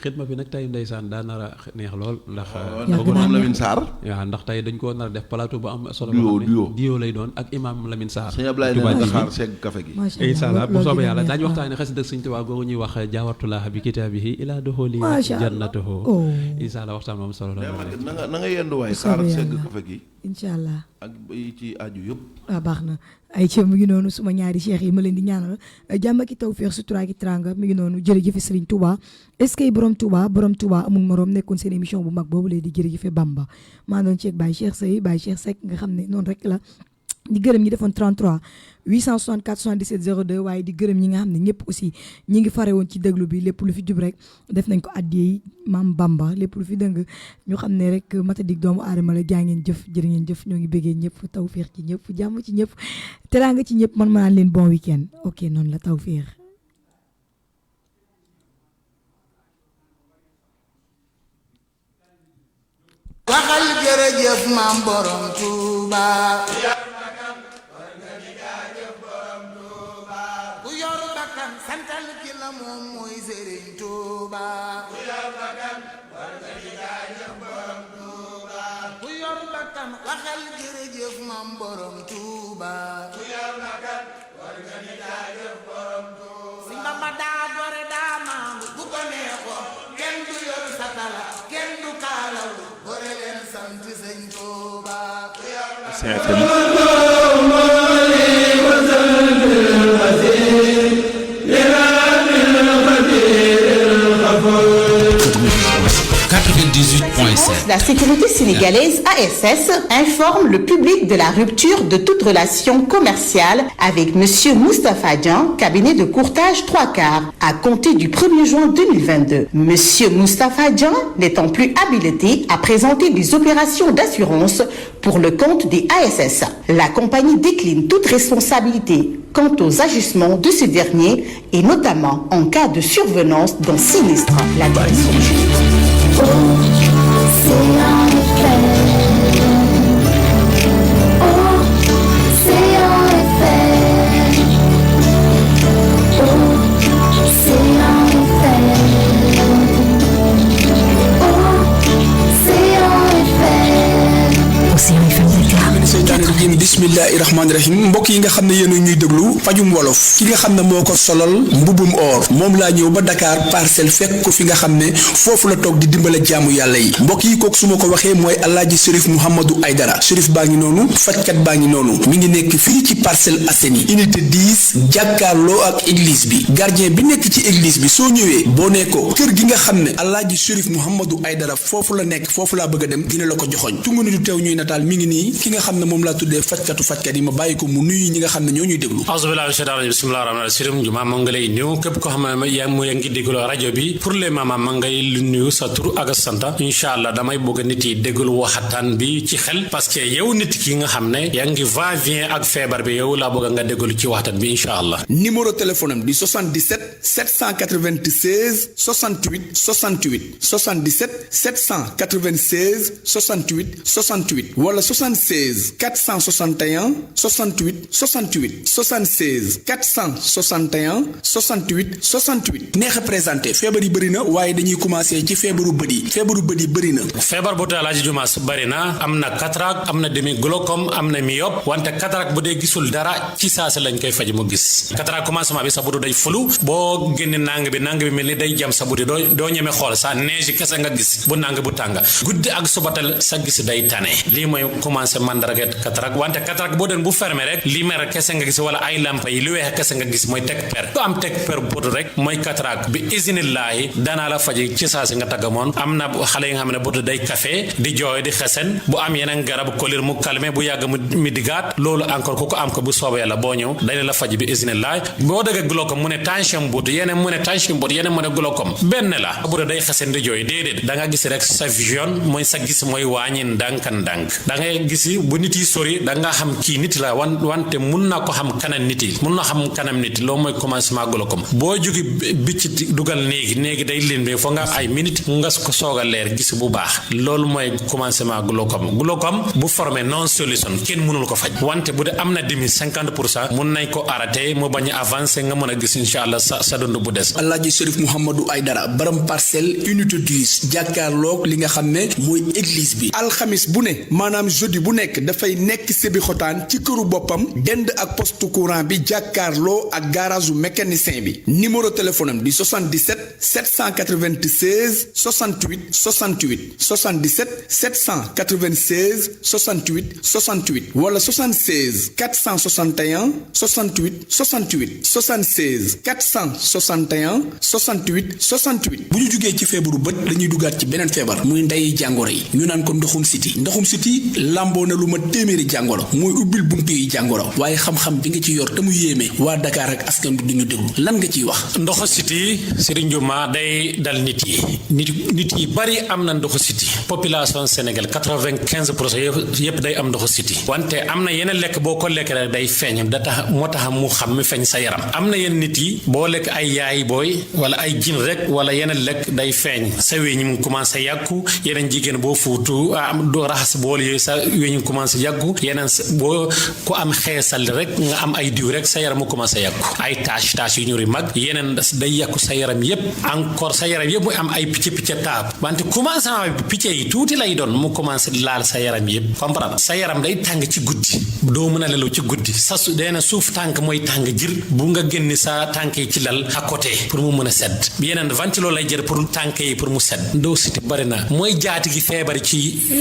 xidma bi nag tey ndeysaan daa nar a neex lool ndax bëggoon Lamine Sarr waaw ndax tey dañ koo nar a def plateau bu am solo duo lay doon ak imam Lamine Sarr sëñ Ablaye dana xaar segg café gi incha allah bu soobee yàlla daañu waxtaane xasida ak Sëñ Tuubaa googu ñuy wax jaawartullah bi kitaabihi ilaa duxuli jannatuhu incha allah waxtaan moom solo la na nga yendu waay xaar segg café gi incha allah ak ci aju yëpp baax na ay ci mu ngi noonu suma ñaari cheikh yi ma leen di ñaanal jàmm ak tawfeex sutura ak teraanga mi ngi noonu jërëjëf Serigne Touba est-ce que borom Touba amul morom nekkoon seen émission bu mag boobu lee di jërëjëf Bamba maa doon ceeg Baye Cheikh Sey Baye Cheikh Seck nga xam ne noonu rek la di gërëm ñi defoon 33 864 77 02 waaye di gërëm ñi nga xam ne ñëpp aussi ñi ngi fare woon ci déglu bi lépp lu fi jub rek def nañ ko addiyee maam Bamba lépp lu fi dëng ñu xam ne rek matadik doomu aadama la jaa ngeen jëf jërë ngeen jëf ñoo ngi bëggee ñëpp tawféex ci ñëpp jàmm ci ñëpp teraanga ci ñëpp man ma naan leen bon week-end ok noonu la tawféex waxal jërëjëf maam borom Touba ku yor bakkan santal ki la moom mooy Serigne Touba ku yor bakkan war nga di jaajëf borom Touba ku yor bakkan waxal jërëjëf maam borom Touba ku yor bakkan war nga di jaajëf borom Touba si Bamba daa gore daa maandu bu ko neexoon kenn du yor satala kenn du kaalaw gore leen sant Sëñ Touba La sécurité sénégalaise ASS informe le public de la rupture de toute relation commerciale avec Monsieur Moustapha Dian, cabinet de courtage 3/4, à compter du 1er juin 2022. Monsieur Moustapha Dian n'étant plus habilité à présenter des opérations d'assurance pour le compte des ASS. La compagnie décline toute responsabilité quant aux ajustements de ce dernier et notamment en cas de survenance d'un sinistre. La direction bismillahi rahmaani rahim mbokk yi nga xam ne yéen a ñuy déglu fajum wolof ki nga xam ne moo ko solal mbubum or moom laa ñëw ba Dakar Parcelles fekk ko fi nga xam ne foofu la toog di dimbale jaamu yàlla yi mbokk yi kooku su ma ko waxee mooy Alaaji Chérif Mouhamadou Aïdara Chérif baa ngi noonu fajkat baa ngi noonu mi ngi nekk fii ci Parcelles Assainies unité 10 jàkkaarloo ak église bi gardien bi nekk ci église bi soo ñëwee boo ne ko kër gi nga xam ne Alaaji Chérif Mouhamadou Aïdara foofu la nekk foofu laa bëgg a dem dina la ko joxoñ tungu ni du teew ñuy nataal mi ngi nii ki nga xam ne moom laa tuddee fajkat yi ma bàyyi ko mu nuyu ñi nga xam ne ñoo ñuy déglu. Auzubillahi mina shaytaani rajiim bismillaahi rahmaani rahiim jumaa moo ngi lay nuyu képp koo xam ne yaa ngi déglu rajo bi pour les mamans ma ngay nuyu sa tur ak santa incha allah damay bëgg nit yi déglu waxtaan bi ci xel parce que yow nit ki nga xam ne yaa ngi va vient ak feebar bi yow laa bëgg nga déglu ci waxtaan bi incha allah. numéro téléphone am di 77 796 68 68 77 796 68 68 wala 76 461 68 68 76 461 68 68 neex a présenté feebar yi bëri na waaye dañuy commencé ci feebaru bët yi bëri na. feebar bu tee Alaaji Jumaas bëri na am na cataracte am na demi glaucome am na myope wante cataracte bu dee gisul dara ci saasi lañ koy faj mu gis cataracte commencement bi sa butu day fulu boo génne nang bi mel ni day jam sa buti doo ñeme xool sa neige kese nga gis bu nang bu tàng guddi ak subatal sa gis day tane lii mooy commencé mandarga cataracte wante cataracte boo den bu fermé rek lumière kese nga gis wala ay lampa yi lu weex kese nga gis mooy teg per ku am teg per butu rek mooy cataracte bi isnillaahi danaa la faji ci saa si nga taggamoon am na xale yi nga xam ne butu day café di jooy di xesen bu am yeneen garab kolir mu calmé bu yàgg mu digaat loolu encore ku ko am ko bu soobee yàlla boo ñëw dañ la faj bi isnillaahi boo dëgg glaucome mu ne tension butu yeneen mu ne tension butu yeneen mu ne glaucome benn la butu day xesen di jooy déedéet da nga gis rek sa vision mooy sa gis mooy wàññi ndànk da ngay gis bu nit yi sori da nga xam kii nit la wante mun naa ko xam kanam nit yi mun na xam kanam nit loolu mooy commencement glaucome boo jógi bicc dugal néegi day leen bi foo nga ay minute nga ko soog a leer gis bu baax loolu mooy commencement glaucome bu formé non solution kenn mënul ko faj wante bu dee am na demi 50% mun nañ ko arrêté mu bañ a avancer nga mën a gis incha allah sa dund bu des. Alaaji Chérif Mouhamadou Aïdara baram parcelle unité 10 jàkkaarloog li nga xam ne mooy église bi alxamis bu ne maanaam jeudi bu nekk dafay nekk sébi xotaan ci këru boppam dend ak poste courant bi jàkkaarloo ak garage mécanicien bi numéro téléphone am di 77 796 68 68 77 796 68 68 wala 76 461 68 68 76 461 68 68 bu ñu jugee ci feebaru bët dañuy dugaat ci beneen feebar muy ndeyi jàngoro yi ñu naan ko ndoxum siti lamboo na lu ma téeméeri jàngoro mooy ubbil buntu yi jàngoro waaye xam-xam bi nga ci yor te mu yéeme waa Dakar ak askan bi duñu déglu lan nga ciy wax. ndoxu siti Serigne Diouma day dal nit yi bari am na ndoxu siti population Sénégal 95% yëpp day am ndoxu siti wante am na yeneen lekk boo ko lekk rek day feeñ da tax moo tax mu xam mi feeñ sa yaram am na yenn nit yi boo lekk ay yaay booy wala ay jin rek wala yeneen lekk day feeñ sa weñ mu commencé yàggu yeneen jigéen boo fuutu doo raxas bool yooyu sa weñ commencé yàggu yeneen boo ko am xeesal rek nga am ay diw rek sa yaram mu commencé yàggu ay tache yu ñuri mag yeneen day yàggu sa yaram yépp encore sa yaram yépp muy am ay picc taab wante commencement bi picc yi tuuti lay doon mu commencé laal sa yaram yépp comprendre sa yaram day tàng ci guddi doo mën a lelu ci guddi sa deena suuf tànk mooy tàng jir bu nga génni sa tànk yi ci lal à côté pour mu mën a sedd yeneen ventilo lay jër pour tànk yi pour mu sedd ndoo siti bari na mooy jaati gi feebar ci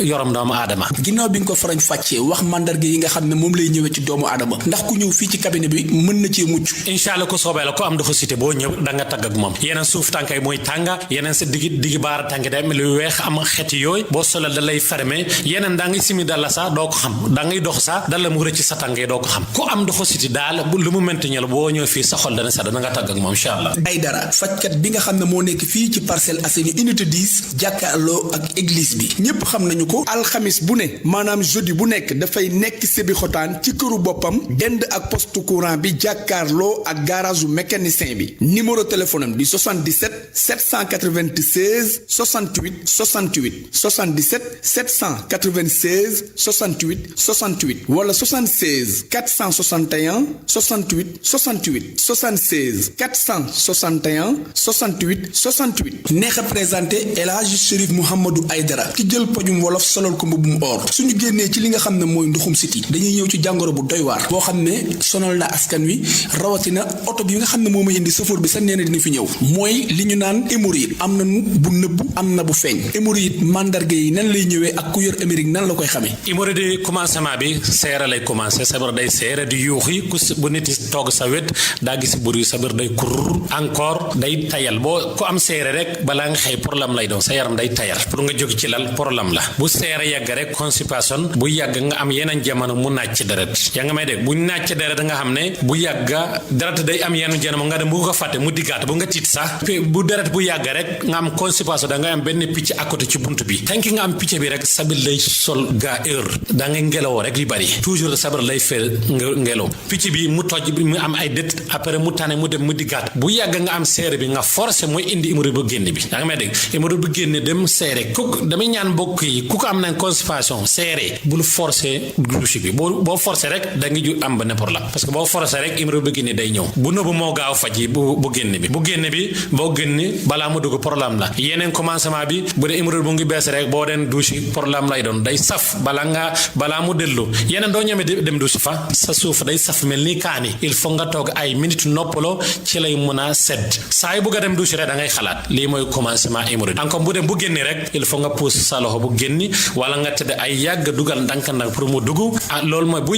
yorom doomu aadama ginnaaw bi nga ko farañ fàccee wax mandarga yi nga xam ne moom lay ñëwee ci doomu aadama ndax ku ñëw fii ci cabinet bi mën na cee mucc incha allah ko soobee la ko am ndoxu siti boo ñëw da nga tagg ak moom yeneen suuf tànk yi mooy tànga yeneen sa diggi baara tànk day mel lu weex am xeeti yooyu boo solal da lay fermé yeneen da ngay simi dalla sa doo ko xam da ngay dox sa dalla mu rëcc sa tànk yi doo ko xam ku am ndoxu siti daal lu mu mënti ñëw boo ñëw fii sa xol dana sa dana nga tagg ak moom incha allah. Aïdara fajkat bi nga xam ne moo nekk fii ci Parcelles Assainies unité 10 jàkkaarloo ak église bi ñépp xam nañu ko alxamis bu ne maanaam jeudi bu nekk dafay nekk sébi xotaan ci këru boppam dend ak poste courant bi jàkkaarloo ak garage mécanicien bi numéro téléphone am di 77 796 68 68 77 796 68 68 wala 76 461 68 68 76 461 68 68 neex a présenté El Hadji Chérif Mouhamadou Aïdara ki jël pojum wolof solol ko mbubbum or suñu génnee ci li nga xam ne mooy ndoxum siti dañuy ñëw ci jàngoro bu doy waar boo xam ne sonal na askan wi rawatina oto bi nga xam ne moo ma indi chauffeur bi sax nee na dina fi ñëw mooy li ñu naan hémorroïde am na bu nëbbu am na bu feeñ hémorroïde mandarga yi nan lay ñëwee ak ku yor Amérique nan la koy xamee. hémorroïde commencement bi seera lay commencé sabar day seera di yuuxi ku bu nit toog sa wet daa gis buri sabar day kurr encore day tayal boo ko am seere rek balaa nga xëy problème lay doon sa yaram day tayal pour nga jóg ci lal problème la bu seere yàgg rek constipation bu yàgg nga am yeneen jamono mu naaj ci deret yaa nga may dégg bu naaj ci deret nga xam ne bu yàgga deret day am yenn jamono nga dem bu ko fàtte mu diggaat bu nga tiit sax bu deret bu yàgg rek nga am constipation da nga am benn picc à côté ci buntu bi tank nga am picc bi rek sabil lay sol gaa heure da nga ngelaw rek li bari toujours sabar lay fel ngelaw picc bi mu toj bi mu am ay det après mu tane mu dem mu diggaat bu yàgg nga am seere bi nga forcé mooy indi hémorroïde bu génn bi yaa nga may dégg hémorroïde bu génn dem seere ku damay ñaan mbokk yi ku ko am na constipation seere bul forcé douche bi boo forcé rek da ngi ju am benn problème parce que boo forcé rek hémorroïde bu génn day ñëw bu nëbbu moo gaaw faj yi bu génn bi boo génn balaa mu dugg problème la yeneen commencement bi bu dee hémorroïde bu ngi bees rek boo den douche problème lay doon day saf balaa mu dellu yeneen doo ñeme dem douche fa sa suuf day saf mel ni kaani il faut nga toog ay minute noppaloo ci lay mën a sedd saa yi bugg a dem douche rek da ngay xalaat lii mooy commencement hémorroïde encore bu dem bu génni rek il faut nga pousse sa loxo bu génni wala nga tëdd ay yàgg dugal ndànk-ndànk pour mu dugg loolu mooy bu